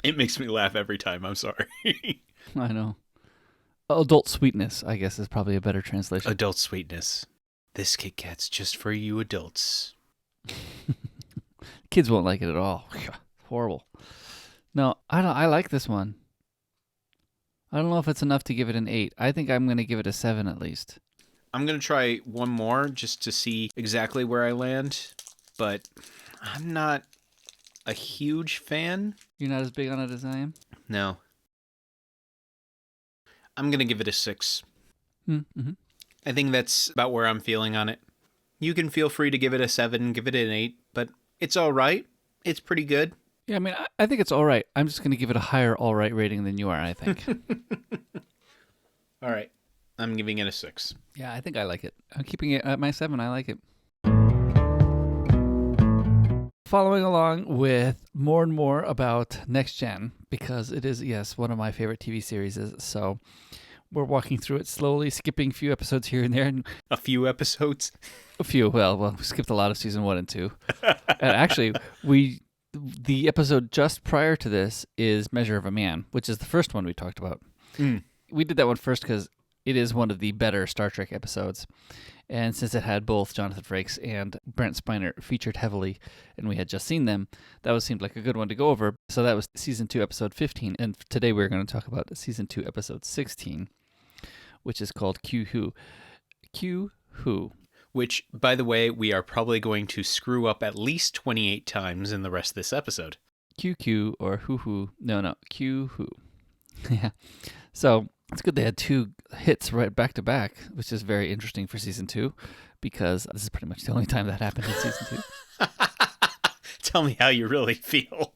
B: It makes me laugh every time, I'm sorry.
A: I know. Adult sweetness, I guess, is probably a better translation.
B: Adult sweetness. This KitKat's just for you adults.
A: Kids won't like it at all. Horrible. No, I like this one. I don't know if it's enough to give it an 8. I think I'm going to give it a 7 at least.
B: I'm going to try one more just to see exactly where I land, but I'm not a huge fan.
A: You're not as big on it as I am?
B: No. I'm going to give it a 6. I think that's about where I'm feeling on it. You can feel free to give it a 7, give it an 8, but it's all right. It's pretty good.
A: Yeah, I mean, I think it's all right. I'm just going to give it a higher all right rating than you are, I think.
B: All right. I'm giving it a 6.
A: Yeah, I think I like it. I'm keeping it at my 7. I like it. Following along with more and more about Next Gen, because it is, yes, one of my favorite TV series. So we're walking through it slowly, skipping a few episodes here and there.
B: A few episodes?
A: A few. Well, we skipped a lot of season 1 and 2. And actually, the episode just prior to this is Measure of a Man, which is the first one we talked about. We did that one first because it is one of the better Star Trek episodes. And since it had both Jonathan Frakes and Brent Spiner featured heavily, and we had just seen them, that seemed like a good one to go over. So that was season 2, episode 15. And today we're going to talk about season 2, episode 16, which is called Q Who. Q Who.
B: Which, by the way, we are probably going to screw up at least 28 times in the rest of this episode.
A: QQ or Who. No, Q Who. Yeah. So it's good they had 2 hits right back to back, which is very interesting for season 2, because this is pretty much the only time that happened in season 2.
B: Tell me how you really feel.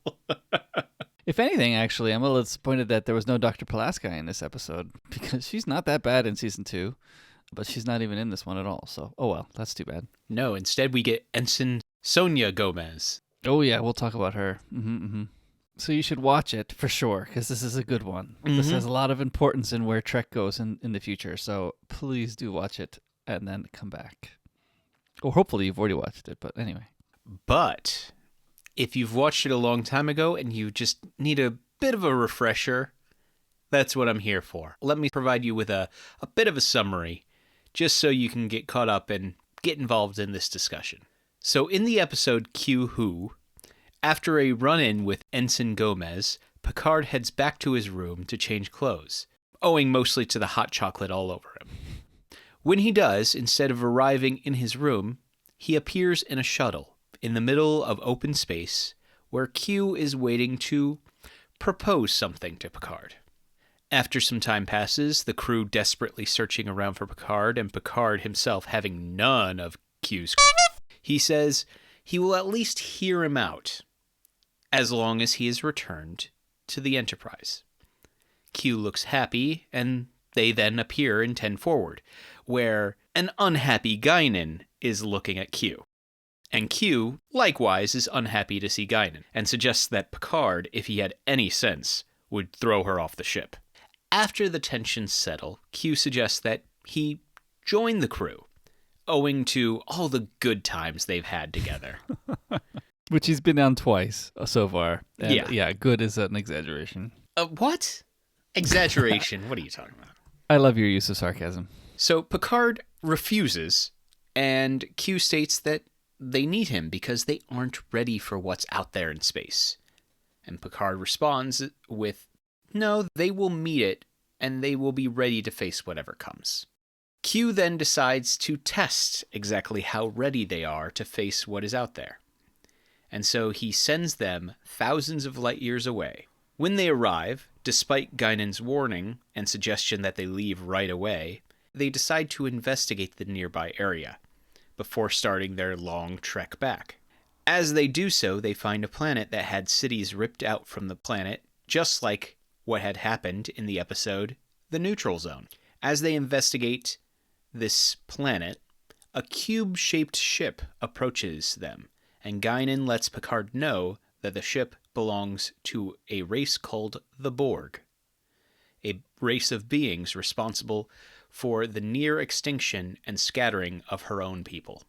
A: If anything, actually, I'm a little disappointed that there was no Dr. Pulaski in this episode, because she's not that bad in season 2, but she's not even in this one at all. So, oh well, that's too bad.
B: No, instead we get Ensign Sonia Gomez.
A: Oh yeah, we'll talk about her. So you should watch it for sure, because this is a good one. This has a lot of importance in where Trek goes in the future. So please do watch it and then come back. Or hopefully you've already watched it, but anyway.
B: But if you've watched it a long time ago and you just need a bit of a refresher, that's what I'm here for. Let me provide you with a bit of a summary, just so you can get caught up and get involved in this discussion. So in the episode Q Who, after a run-in with Ensign Gomez, Picard heads back to his room to change clothes, owing mostly to the hot chocolate all over him. When he does, instead of arriving in his room, he appears in a shuttle in the middle of open space where Q is waiting to propose something to Picard. After some time passes, the crew desperately searching around for Picard, and Picard himself having none of Q's. He says he will at least hear him out as long as he is returned to the Enterprise. Q looks happy, and they then appear in 10 Forward, where an unhappy Guinan is looking at Q. And Q, likewise, is unhappy to see Guinan, and suggests that Picard, if he had any sense, would throw her off the ship. After the tensions settle, Q suggests that he join the crew, owing to all the good times they've had together.
A: Which he's been on twice so far. And
B: yeah,
A: good is an exaggeration.
B: What? Exaggeration? What are you talking about?
A: I love your use of sarcasm.
B: So Picard refuses, and Q states that they need him because they aren't ready for what's out there in space. And Picard responds with, no, they will meet it, and they will be ready to face whatever comes. Q then decides to test exactly how ready they are to face what is out there. And so he sends them thousands of light years away. When they arrive, despite Guinan's warning and suggestion that they leave right away, they decide to investigate the nearby area before starting their long trek back. As they do so, they find a planet that had cities ripped out from the planet, just like what had happened in the episode The Neutral Zone. As they investigate this planet, a cube-shaped ship approaches them, and Guinan lets Picard know that the ship belongs to a race called the Borg, a race of beings responsible for the near extinction and scattering of her own people.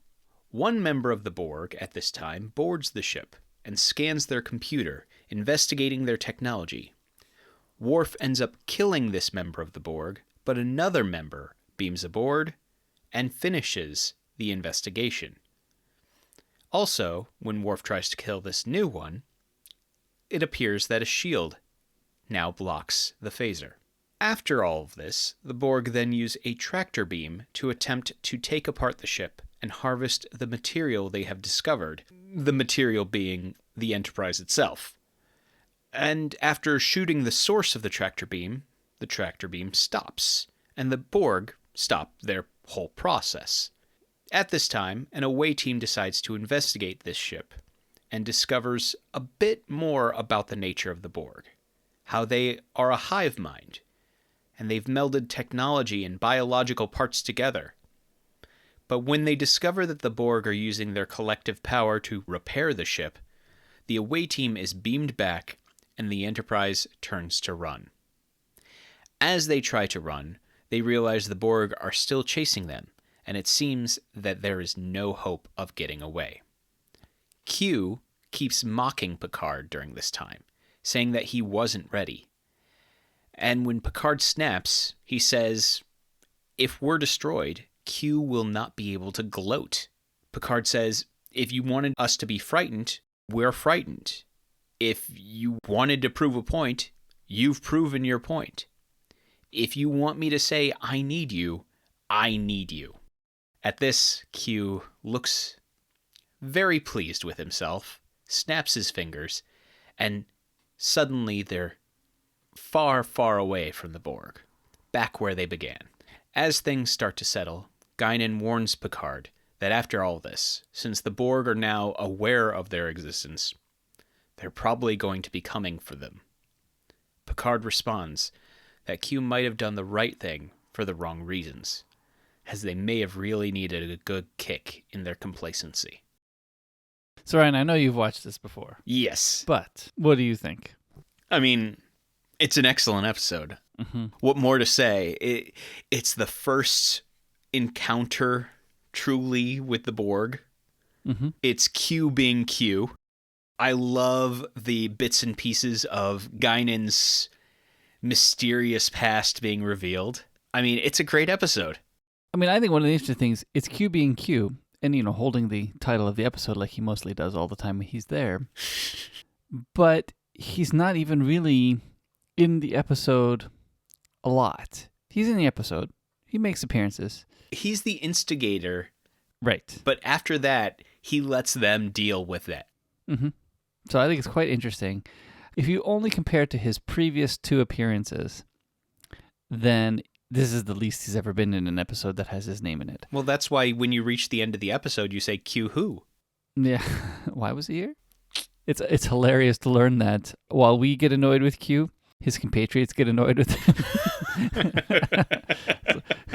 B: One member of the Borg at this time boards the ship and scans their computer, investigating their technology. Worf ends up killing this member of the Borg, but another member beams aboard and finishes the investigation. Also, when Worf tries to kill this new one, it appears that a shield now blocks the phaser. After all of this, the Borg then use a tractor beam to attempt to take apart the ship and harvest the material they have discovered, the material being the Enterprise itself. And after shooting the source of the tractor beam stops, and the Borg stop their whole process. At this time, an away team decides to investigate this ship and discovers a bit more about the nature of the Borg, how they are a hive mind, and they've melded technology and biological parts together. But when they discover that the Borg are using their collective power to repair the ship, the away team is beamed back and the Enterprise turns to run. As they try to run, they realize the Borg are still chasing them, and it seems that there is no hope of getting away. Q keeps mocking Picard during this time, saying that he wasn't ready. And when Picard snaps, he says, if we're destroyed, Q will not be able to gloat. Picard says, if you wanted us to be frightened, we're frightened. If you wanted to prove a point, you've proven your point. If you want me to say, I need you, I need you. At this, Q looks very pleased with himself, snaps his fingers, and suddenly they're far, far away from the Borg, back where they began. As things start to settle, Guinan warns Picard that after all this, since the Borg are now aware of their existence, they're probably going to be coming for them. Picard responds that Q might have done the right thing for the wrong reasons, as they may have really needed a good kick in their complacency.
A: So, Ryan, I know you've watched this before.
B: Yes.
A: But what do you think?
B: I mean, it's an excellent episode.
A: Mm-hmm.
B: What more to say? It's the first encounter truly with the Borg.
A: Mm-hmm.
B: It's Q being Q. I love the bits and pieces of Guinan's mysterious past being revealed. I mean, it's a great episode.
A: I mean, I think one of the interesting things, it's Q being Q, and, holding the title of the episode like he mostly does all the time when he's there. But he's not even really in the episode a lot. He's in the episode. He makes appearances.
B: He's the instigator.
A: Right.
B: But after that, he lets them deal with it.
A: Mm-hmm. So I think it's quite interesting. If you only compare it to his previous 2 appearances, then this is the least he's ever been in an episode that has his name in it.
B: Well, that's why when you reach the end of the episode, you say, Q who?
A: Yeah. Why was he here? It's hilarious to learn that while we get annoyed with Q, his compatriots get annoyed with him.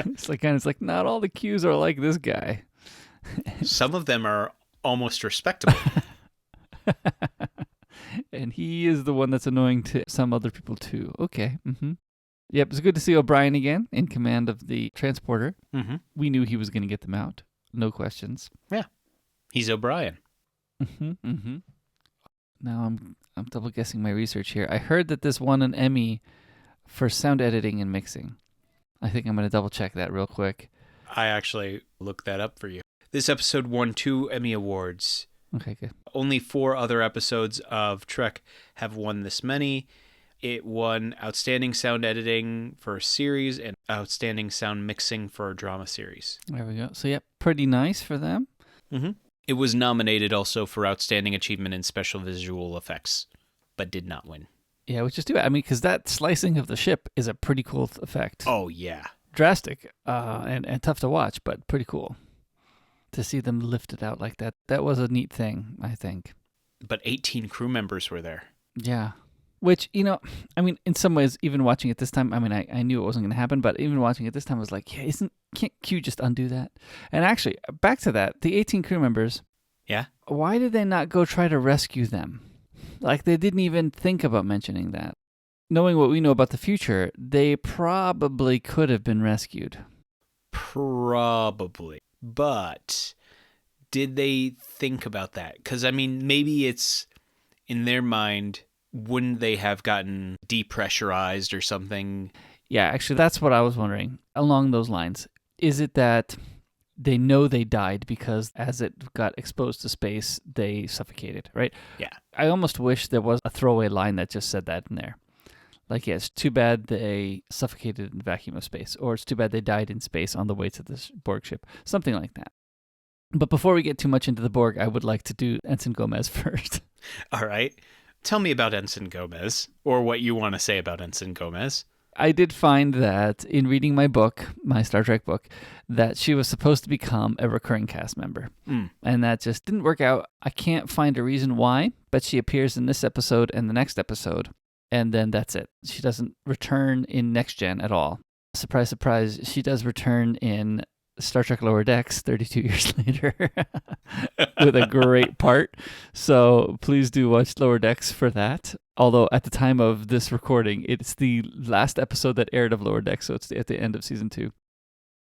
A: It's like not all the Qs are like this guy.
B: Some of them are almost respectable.
A: And he is the one that's annoying to some other people too. Okay. Mm-hmm. Yep, it's good to see O'Brien again in command of the transporter.
B: Mm-hmm.
A: We knew he was going to get them out. No questions.
B: Yeah. He's O'Brien.
A: Mm-hmm. Mm-hmm. Now I'm double guessing my research here. I heard that this won an Emmy for sound editing and mixing. I think I'm going to double check that real quick.
B: I actually looked that up for you. This episode won 2 Emmy Awards.
A: Okay, good.
B: Only 4 other episodes of Trek have won this many. It won Outstanding Sound Editing for a series and Outstanding Sound Mixing for a drama series.
A: There we go. So, yeah, pretty nice for them.
B: Mm-hmm. It was nominated also for Outstanding Achievement in Special Visual Effects, but did not win.
A: Yeah, which is too bad. I mean, because that slicing of the ship is a pretty cool effect.
B: Oh, yeah.
A: Drastic and tough to watch, but pretty cool. To see them lift it out like that, that was a neat thing, I think.
B: But 18 crew members were there.
A: Yeah. Which, I mean, in some ways, even watching it this time, I mean, I knew it wasn't going to happen, but even watching it this time, I was like, yeah, can't Q just undo that? And actually, back to that, the 18 crew members.
B: Yeah?
A: Why did they not go try to rescue them? Like, they didn't even think about mentioning that. Knowing what we know about the future, they probably could have been rescued.
B: Probably. But did they think about that? Because, I mean, maybe it's in their mind, wouldn't they have gotten depressurized or something?
A: Yeah, actually, that's what I was wondering. Along those lines, is it that they know they died because as it got exposed to space, they suffocated, right?
B: Yeah.
A: I almost wish there was a throwaway line that just said that in there. Like, yeah, it's too bad they suffocated in the vacuum of space, or it's too bad they died in space on the way to this Borg ship. Something like that. But before we get too much into the Borg, I would like to do Ensign Gomez first.
B: All right. Tell me about Ensign Gomez, or what you want to say about Ensign Gomez.
A: I did find that in reading my book, my Star Trek book, that she was supposed to become a recurring cast member. And that just didn't work out. I can't find a reason why, but she appears in this episode and the next episode. And then that's it. She doesn't return in Next Gen at all. Surprise, surprise, she does return in Star Trek Lower Decks 32 years later with a great part. So please do watch Lower Decks for that. Although at the time of this recording, it's the last episode that aired of Lower Decks, so it's at the end of season 2.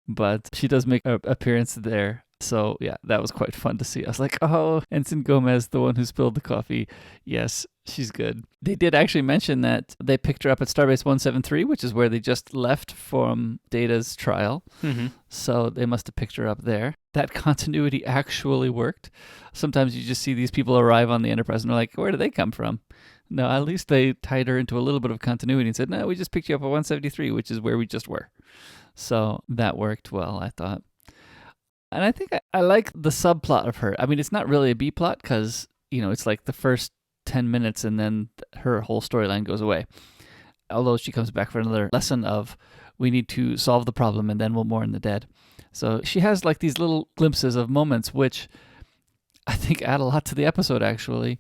A: But she does make an appearance there. So yeah, that was quite fun to see. I was like, oh, Ensign Gomez, the one who spilled the coffee. Yes, she's good. They did actually mention that they picked her up at Starbase 173, which is where they just left from Data's trial.
B: Mm-hmm.
A: So they must have picked her up there. That continuity actually worked. Sometimes you just see these people arrive on the Enterprise and they're like, where do they come from? No, at least they tied her into a little bit of continuity and said, no, we just picked you up at 173, which is where we just were. So that worked well, I thought. And I think I like the subplot of her. I mean, it's not really a B plot because, it's like the first 10 minutes and then her whole storyline goes away. Although she comes back for another lesson of we need to solve the problem and then we'll mourn the dead. So she has like these little glimpses of moments which I think add a lot to the episode actually,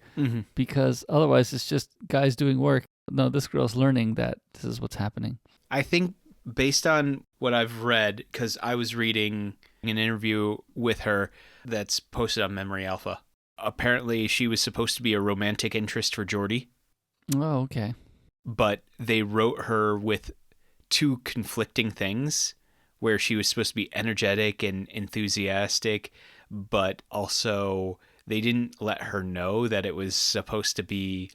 A: because otherwise it's just guys doing work. No, this girl's learning that this is what's happening.
B: I think based on what I've read, because I was reading an interview with her that's posted on Memory Alpha. Apparently, she was supposed to be a romantic interest for Geordi.
A: Oh, okay.
B: But they wrote her with 2 conflicting things, where she was supposed to be energetic and enthusiastic, but also they didn't let her know that it was supposed to be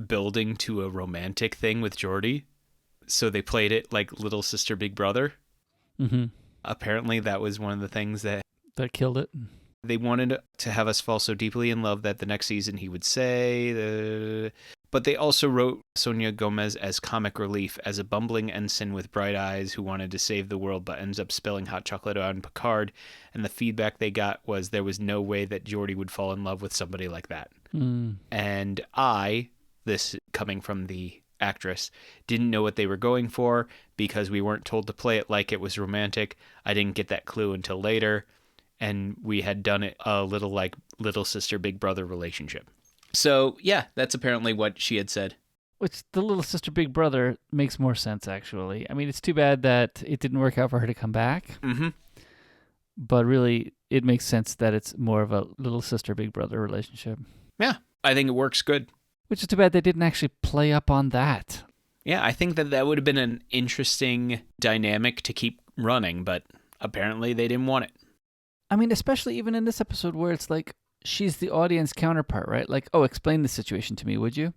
B: building to a romantic thing with Geordi. So they played it like little sister, big brother.
A: Mm-hmm.
B: Apparently that was one of the things that
A: killed it.
B: They wanted to have us fall so deeply in love that the next season he would say. But they also wrote Sonia Gomez as comic relief, as a bumbling ensign with bright eyes who wanted to save the world but ends up spilling hot chocolate on Picard. And the feedback they got was there was no way that Geordi would fall in love with somebody like that. And this coming from the actress. Didn't know what they were going for because we weren't told to play it like it was romantic. I didn't get that clue until later, and we had done it a little like little sister, big brother relationship. So, yeah, that's apparently what she had said.
A: Which the little sister, big brother makes more sense, actually. I mean, it's too bad that it didn't work out for her to come back.
B: Mm-hmm.
A: But really, it makes sense that it's more of a little sister, big brother relationship.
B: Yeah, I think it works good.
A: Which is too bad they didn't actually play up on that.
B: Yeah, I think that would have been an interesting dynamic to keep running, but apparently they didn't want it.
A: I mean, especially even in this episode where it's like, she's the audience counterpart, right? Like, oh, explain the situation to me, would you?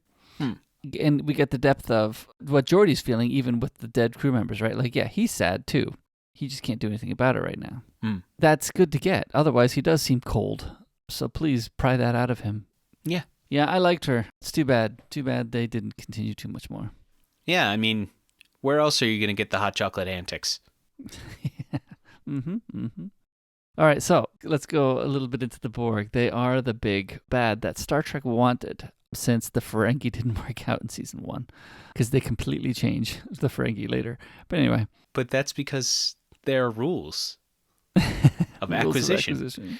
A: And we get the depth of what Geordi's feeling, even with the dead crew members, right? Like, yeah, he's sad too. He just can't do anything about it right now. That's good to get. Otherwise, he does seem cold. So please pry that out of him.
B: Yeah.
A: Yeah, I liked her. It's too bad. Too bad they didn't continue too much more.
B: Yeah, I mean, where else are you going to get the hot chocolate antics?
A: All right, so let's go a little bit into the Borg. They are the big bad that Star Trek wanted since the Ferengi didn't work out in season 1, because they completely change the Ferengi later. But anyway.
B: But that's because there are rules of acquisition.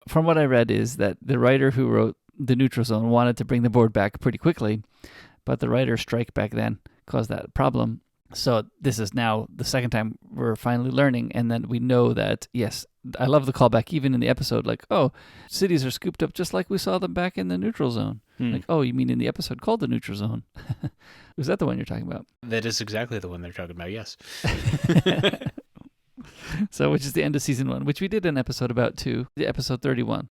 A: From what I read is that the writer who wrote The Neutral Zone wanted to bring the board back pretty quickly, but the writer's strike back then caused that problem. So this is now the second time we're finally learning, and then we know that, yes, I love the callback even in the episode, like, oh, cities are scooped up just like we saw them back in the Neutral Zone. Like, oh, you mean in the episode called the Neutral Zone? Was that the one you're talking about?
B: That is exactly the one they're talking about, yes.
A: So, which is the end of season 1, which we did an episode about too, the episode 31.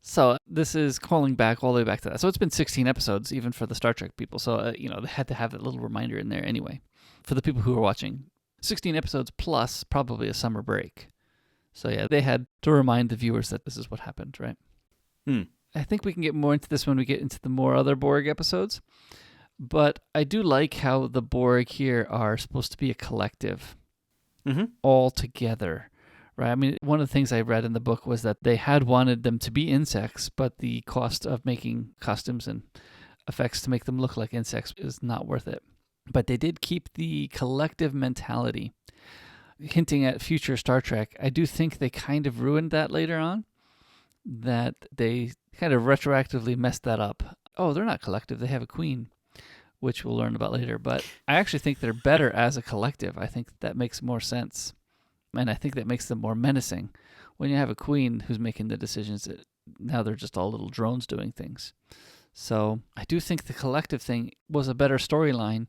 A: So this is calling back all the way back to that. So it's been 16 episodes, even for the Star Trek people. So, they had to have a little reminder in there anyway. For the people who are watching, 16 episodes plus probably a summer break. So yeah, they had to remind the viewers that this is what happened, right? I think we can get more into this when we get into the more other Borg episodes. But I do like how the Borg here are supposed to be a collective all together, right? I mean, one of the things I read in the book was that they had wanted them to be insects, but the cost of making costumes and effects to make them look like insects is not worth it. But they did keep the collective mentality, hinting at future Star Trek. I do think they kind of ruined that later on, that they kind of retroactively messed that up. Oh, they're not collective. They have a queen, which we'll learn about later. But I actually think they're better as a collective. I think that makes more sense. And I think that makes them more menacing. When you have a queen who's making the decisions, now they're just all little drones doing things. So I do think the collective thing was a better storyline.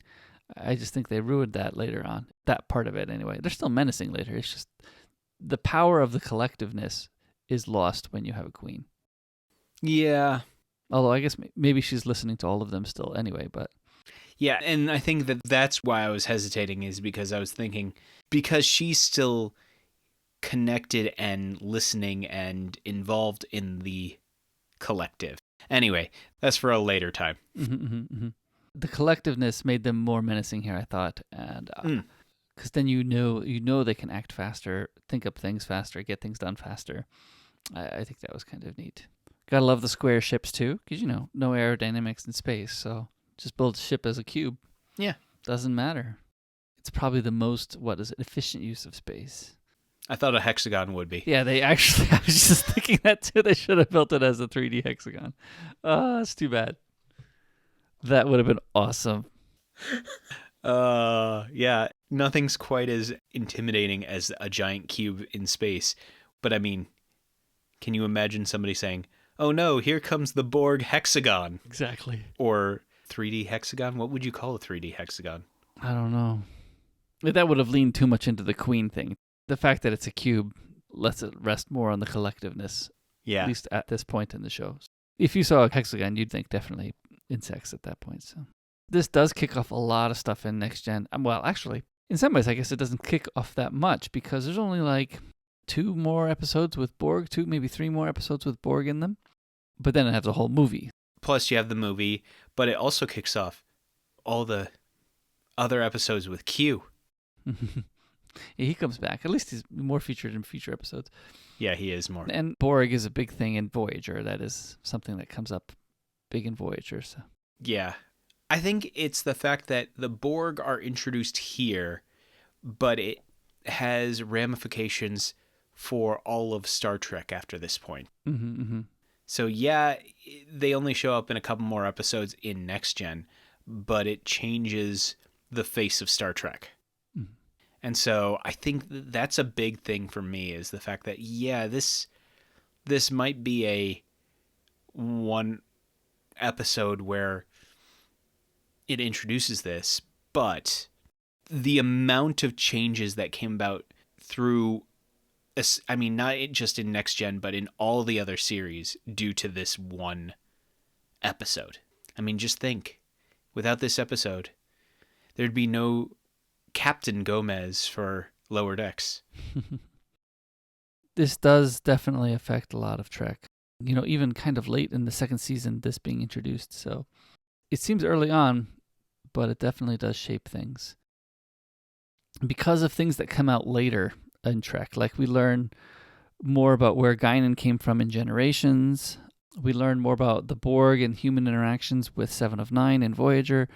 A: I just think they ruined that later on. That part of it, anyway. They're still menacing later. It's just the power of the collectiveness is lost when you have a queen.
B: Yeah.
A: Although I guess maybe she's listening to all of them still anyway, but...
B: Yeah, and I think that's why I was hesitating, is because I was thinking, because she's still connected and listening and involved in the collective. Anyway, that's for a later time.
A: The collectiveness made them more menacing here, I thought, and because then you know they can act faster, think up things faster, get things done faster. I think that was kind of neat. Gotta love the square ships too, because no aerodynamics in space, so just build a ship as a cube.
B: Yeah,
A: doesn't matter. It's probably the most efficient use of space.
B: I thought a hexagon would be.
A: Yeah, I was just thinking that too. They should have built it as a 3D hexagon. It's too bad. That would have been awesome.
B: Yeah, nothing's quite as intimidating as a giant cube in space. But I mean, can you imagine somebody saying, oh no, here comes the Borg hexagon?
A: Exactly.
B: Or 3D hexagon? What would you call a 3D hexagon?
A: I don't know. That would have leaned too much into the queen thing. The fact that it's a cube lets it rest more on the collectiveness.
B: Yeah.
A: At least at this point in the show. If you saw a hexagon, you'd think definitely insects at that point. So this does kick off a lot of stuff in Next Gen. Well, actually, in some ways, I guess it doesn't kick off that much because there's only like 2 more episodes with Borg, 2, maybe 3 more episodes with Borg in them. But then it has the whole movie.
B: Plus you have the movie, but it also kicks off all the other episodes with Q.
A: Yeah, he comes back. At least he's more featured in future episodes.
B: Yeah, he is more.
A: And Borg is a big thing in Voyager. That is something that comes up big in Voyager. So.
B: Yeah. I think it's the fact that the Borg are introduced here, but it has ramifications for all of Star Trek after this point.
A: Mm-hmm, mm-hmm.
B: So yeah, they only show up in a couple more episodes in Next Gen, but it changes the face of Star Trek.
A: Mm-hmm.
B: And so I think that's a big thing for me, is the fact that, yeah, this might be a one episode where it introduces this, but the amount of changes that came about through, I mean, not just in Next Gen, but in all the other series due to this one episode. I mean, just think, without this episode, there'd be no Captain Gomez for Lower Decks.
A: This does definitely affect a lot of Trek. You know, even kind of late in the second season, this being introduced. So it seems early on, but it definitely does shape things. Because of things that come out later in Trek, like we learn more about where Guinan came from in Generations. We learn more about the Borg and human interactions with Seven of Nine and Voyager.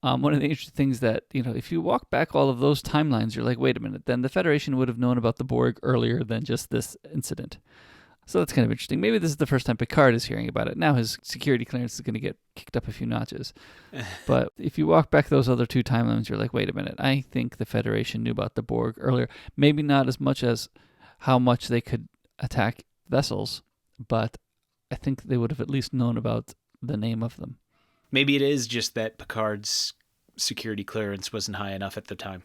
A: One of the interesting things that, you know, if you walk back all of those timelines, you're like, wait a minute, then the Federation would have known about the Borg earlier than just this incident. So that's kind of interesting. Maybe this is the first time Picard is hearing about it. Now his security clearance is going to get kicked up a few notches. But if you walk back those other two timelines, you're like, wait a minute, I think the Federation knew about the Borg earlier. Maybe not as much as how much they could attack vessels, but I think they would have at least known about the name of them.
B: Maybe it is just that Picard's security clearance wasn't high enough at the time.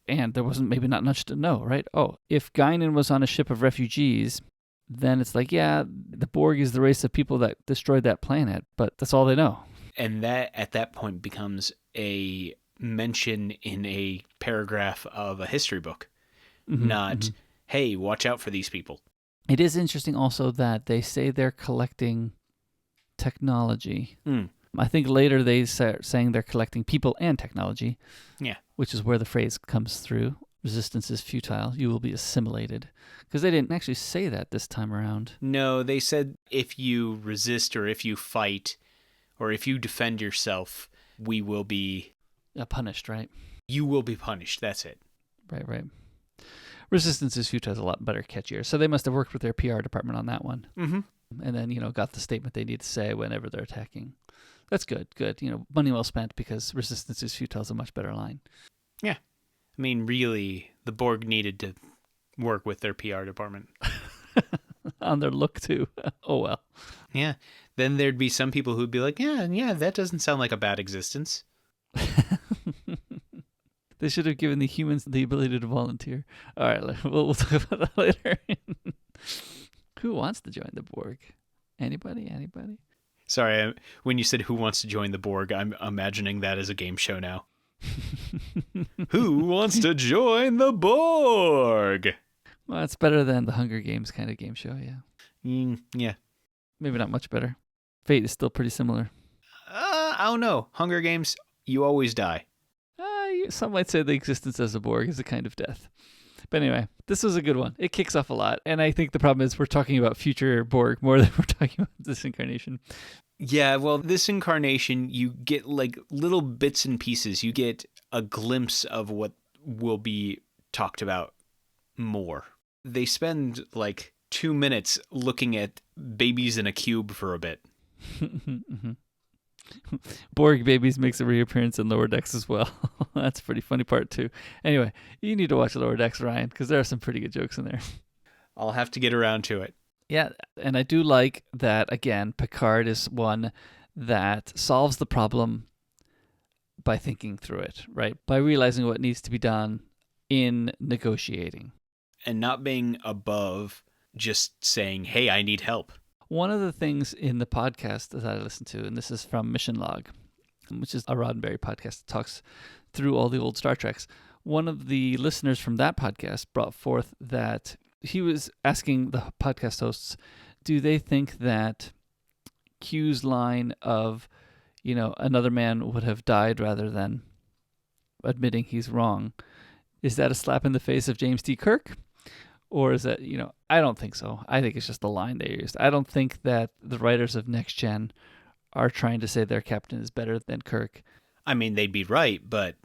A: And there wasn't maybe not much to know, right? Oh, if Guinan was on a ship of refugees, then it's like, yeah, the Borg is the race of people that destroyed that planet, but that's all they know.
B: And that, at that point, becomes a mention in a paragraph of a history book. Not, hey, watch out for these people.
A: It is interesting also that they say they're collecting technology. I think later they start saying they're collecting people and technology.
B: Yeah.
A: Which is where the phrase comes through. Resistance is futile. You will be assimilated. Because they didn't actually say that this time around.
B: No, they said if you resist or if you fight or if you defend yourself, we will be...
A: punished, right?
B: You will be punished. That's it.
A: Right. Resistance is futile is a lot better, catchier. So they must have worked with their PR department on that one.
B: Mm-hmm.
A: And then, got the statement they need to say whenever they're attacking. That's good. Money well spent, because resistance is futile is a much better line.
B: Yeah. I mean, really, the Borg needed to work with their PR department.
A: On their look, too. Oh, well.
B: Yeah. Then there'd be some people who'd be like, yeah, that doesn't sound like a bad existence.
A: They should have given the humans the ability to volunteer. All right, we'll talk about that later. Who wants to join the Borg? Anybody?
B: Sorry, when you said who wants to join the Borg, I'm imagining that as a game show now. Who wants to join the Borg?
A: Well, it's better than the Hunger Games kind of game show, yeah.
B: Yeah.
A: Maybe not much better. Fate is still pretty similar.
B: I don't know. Hunger Games, you always die.
A: Some might say the existence as a Borg is a kind of death. But anyway, this was a good one. It kicks off a lot. And I think the problem is we're talking about future Borg more than we're talking about this incarnation.
B: Yeah, well, this incarnation, you get like little bits and pieces. You get a glimpse of what will be talked about more. They spend like 2 minutes looking at babies in a cube for a bit.
A: Borg babies makes a reappearance in Lower Decks as well. That's a pretty funny part too. Anyway, you need to watch Lower Decks, Ryan, because there are some pretty good jokes in there.
B: I'll have to get around to it.
A: Yeah, and I do like that, again, Picard is one that solves the problem by thinking through it, right? By realizing what needs to be done in negotiating.
B: And not being above just saying, hey, I need help.
A: One of the things in the podcast that I listen to, and this is from Mission Log, which is a Roddenberry podcast that talks through all the old Star Treks. One of the listeners from that podcast brought forth that he was asking the podcast hosts, do they think that Q's line of, another man would have died rather than admitting he's wrong, is that a slap in the face of James T. Kirk? Or is that, I don't think so. I think it's just the line they used. I don't think that the writers of Next Gen are trying to say their captain is better than Kirk.
B: I mean, they'd be right, but...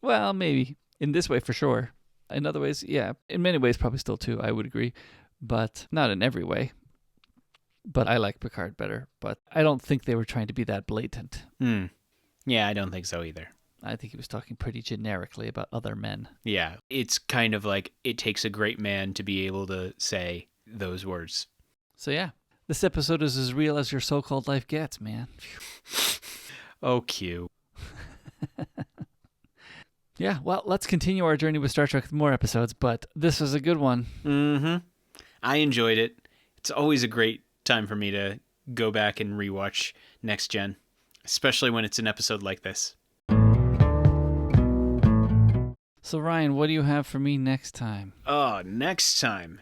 A: Well, maybe. In this way, for sure. In other ways, yeah. In many ways, probably still too, I would agree. But not in every way. But I like Picard better. But I don't think they were trying to be that blatant.
B: Yeah, I don't think so either.
A: I think he was talking pretty generically about other men.
B: Yeah, it's kind of like it takes a great man to be able to say those words.
A: So yeah, this episode is as real as your so-called life gets, man.
B: Oh, cute.
A: Yeah, well, let's continue our journey with Star Trek with more episodes, but this was a good one.
B: Mm-hmm. I enjoyed it. It's always a great time for me to go back and rewatch Next Gen, especially when it's an episode like this.
A: So Ryan, what do you have for me next time?
B: Oh, next time,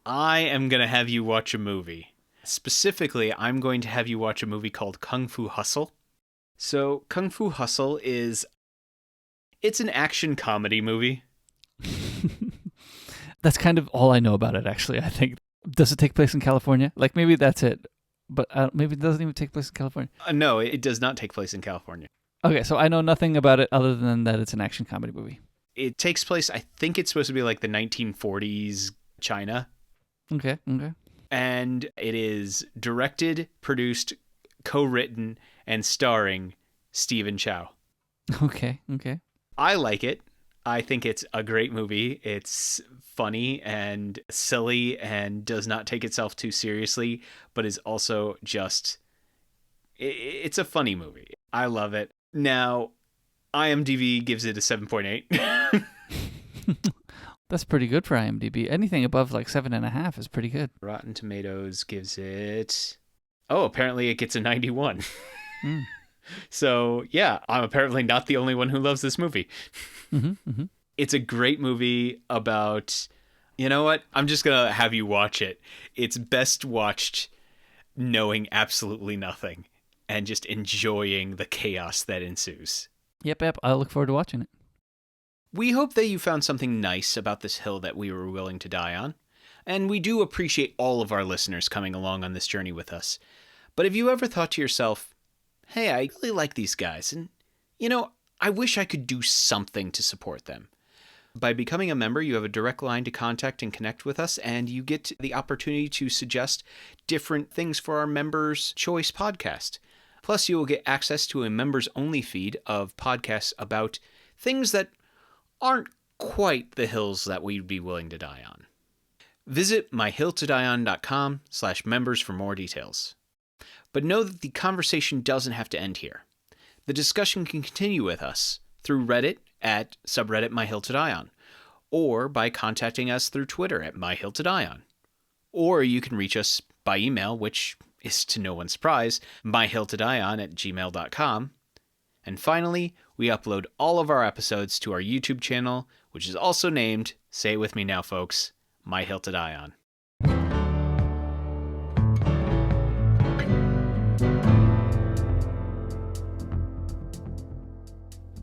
B: I am going to have you watch a movie. Specifically, I'm going to have you watch a movie called Kung Fu Hustle. So, Kung Fu Hustle it's an action comedy movie.
A: That's kind of all I know about it, actually, I think. Does it take place in California? Like, maybe that's it. But maybe it doesn't even take place in California.
B: No, it does not take place in California.
A: Okay, so I know nothing about it other than that it's an action comedy movie.
B: It takes place, I think it's supposed to be like the 1940s China.
A: Okay.
B: And it is directed, produced, co-written, and starring Stephen Chow.
A: Okay.
B: I like it. I think it's a great movie. It's funny and silly and does not take itself too seriously, but is also just... It's a funny movie. I love it. Now, IMDb gives it a 7.8.
A: That's pretty good for IMDb. Anything above like 7.5 is pretty good.
B: Rotten Tomatoes gives it... Oh, apparently it gets a 91. So, yeah, I'm apparently not the only one who loves this movie. It's a great movie about... You know what? I'm just going to have you watch it. It's best watched knowing absolutely nothing and just enjoying the chaos that ensues.
A: Yep. I look forward to watching it.
B: We hope that you found something nice about this hill that we were willing to die on. And we do appreciate all of our listeners coming along on this journey with us. But have you ever thought to yourself, hey, I really like these guys, and, I wish I could do something to support them. By becoming a member, you have a direct line to contact and connect with us, and you get the opportunity to suggest different things for our Members' Choice podcast. Plus, you will get access to a members-only feed of podcasts about things that aren't quite the hills that we'd be willing to die on. Visit myhilltodieon.com/members for more details. But know that the conversation doesn't have to end here. The discussion can continue with us through Reddit at subreddit myhilltodieon, or by contacting us through Twitter at myhilltodieon. Or you can reach us by email, which is to no one's surprise, myhilltodieon@gmail.com. And finally, we upload all of our episodes to our YouTube channel, which is also named, say it with me now folks, My Hill to Die On.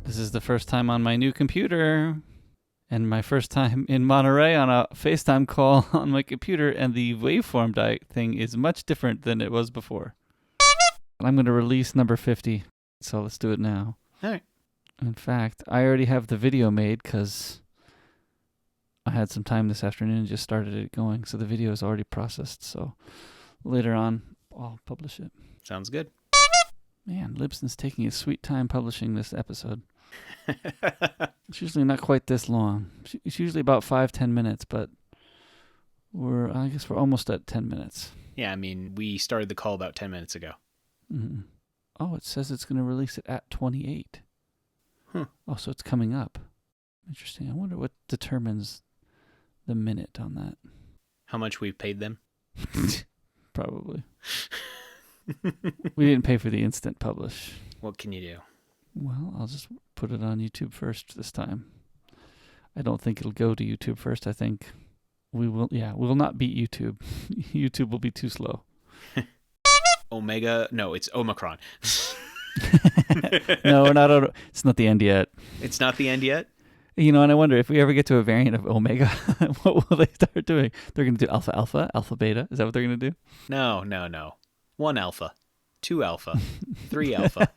A: This is the first time on my new computer, and my first time in Monterey on a FaceTime call on my computer, and the waveform thing is much different than it was before. I'm going to release number 50, so let's do it now.
B: All right.
A: In fact, I already have the video made because I had some time this afternoon and just started it going, so the video is already processed, so later on I'll publish it.
B: Sounds good.
A: Man, Libsyn's taking his sweet time publishing this episode. It's usually not quite this long. It's usually about 5-10 minutes, but I guess we're almost at 10 minutes.
B: Yeah, I mean, we started the call about 10 minutes ago.
A: Mm-hmm. Oh, it says it's going to release it at 28.
B: Huh.
A: Oh, so it's coming up. Interesting. I wonder what determines the minute on that.
B: How much we've paid them?
A: Probably. We didn't pay for the instant publish.
B: What can you do?
A: Well, I'll just put it on YouTube first this time. I don't think it'll go to YouTube first. I think we will not beat YouTube. YouTube will be too slow.
B: It's Omicron.
A: No, it's not the end yet.
B: It's not the end yet?
A: And I wonder if we ever get to a variant of Omega, what will they start doing? They're going to do alpha, alpha, alpha, beta. Is that what they're going to do?
B: No. 1 alpha, 2 alpha, 3 alpha.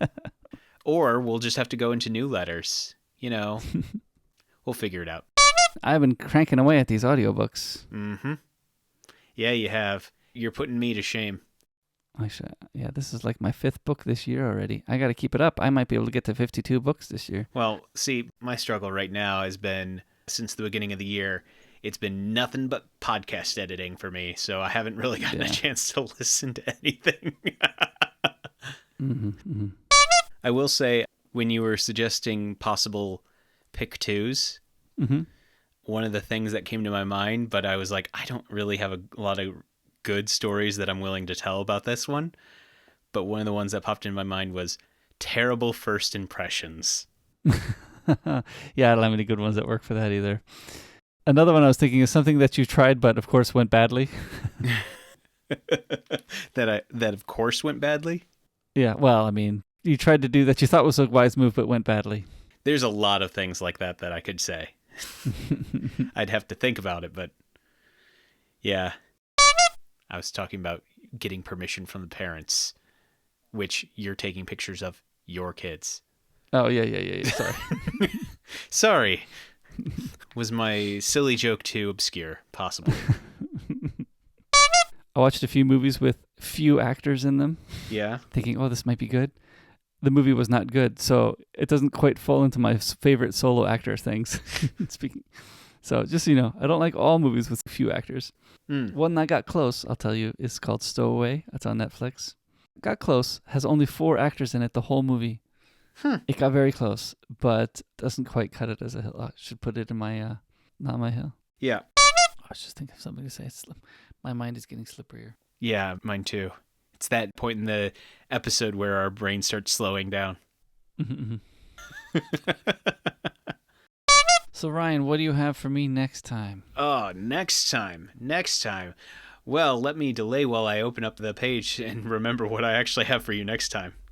B: Or we'll just have to go into new letters. You know, we'll figure it out.
A: I've been cranking away at these audiobooks.
B: Mm-hmm. Yeah, you have. You're putting me to shame.
A: Yeah, this is like my 5th book this year already. I got to keep it up. I might be able to get to 52 books this year.
B: Well, see, my struggle right now has been, since the beginning of the year, it's been nothing but podcast editing for me, so I haven't really gotten a chance to listen to anything. I will say, when you were suggesting possible pick 2s, one of the things that came to my mind, but I was like, I don't really have a lot of good stories that I'm willing to tell about this one. But one of the ones that popped in my mind was terrible first impressions.
A: Yeah, I don't have any good ones that work for that either. Another one I was thinking is something that you tried, but of course went badly.
B: That of course went badly?
A: Yeah, well, I mean, you tried to do that you thought was a wise move, but went badly.
B: There's a lot of things like that I could say. I'd have to think about it, but yeah. I was talking about getting permission from the parents, which you're taking pictures of your kids.
A: Oh, yeah. Sorry.
B: Sorry. Was my silly joke too obscure? Possibly.
A: I watched a few movies with few actors in them.
B: Yeah.
A: Thinking, oh, this might be good. The movie was not good, so it doesn't quite fall into my favorite solo actor things. Speaking. So just so you know, I don't like all movies with few actors. One that got close, I'll tell you, is called Stowaway. That's on Netflix. Got close, has only 4 actors in it the whole movie. It got very close, but doesn't quite cut it as a hill. I should put it in my, not my hill.
B: Yeah.
A: I was just thinking of something to say. My mind is getting slipperier.
B: Yeah, mine too. It's that point in the episode where our brain starts slowing down.
A: So, Ryan, what do you have for me next time?
B: Oh, next time. Well, let me delay while I open up the page and remember what I actually have for you next time.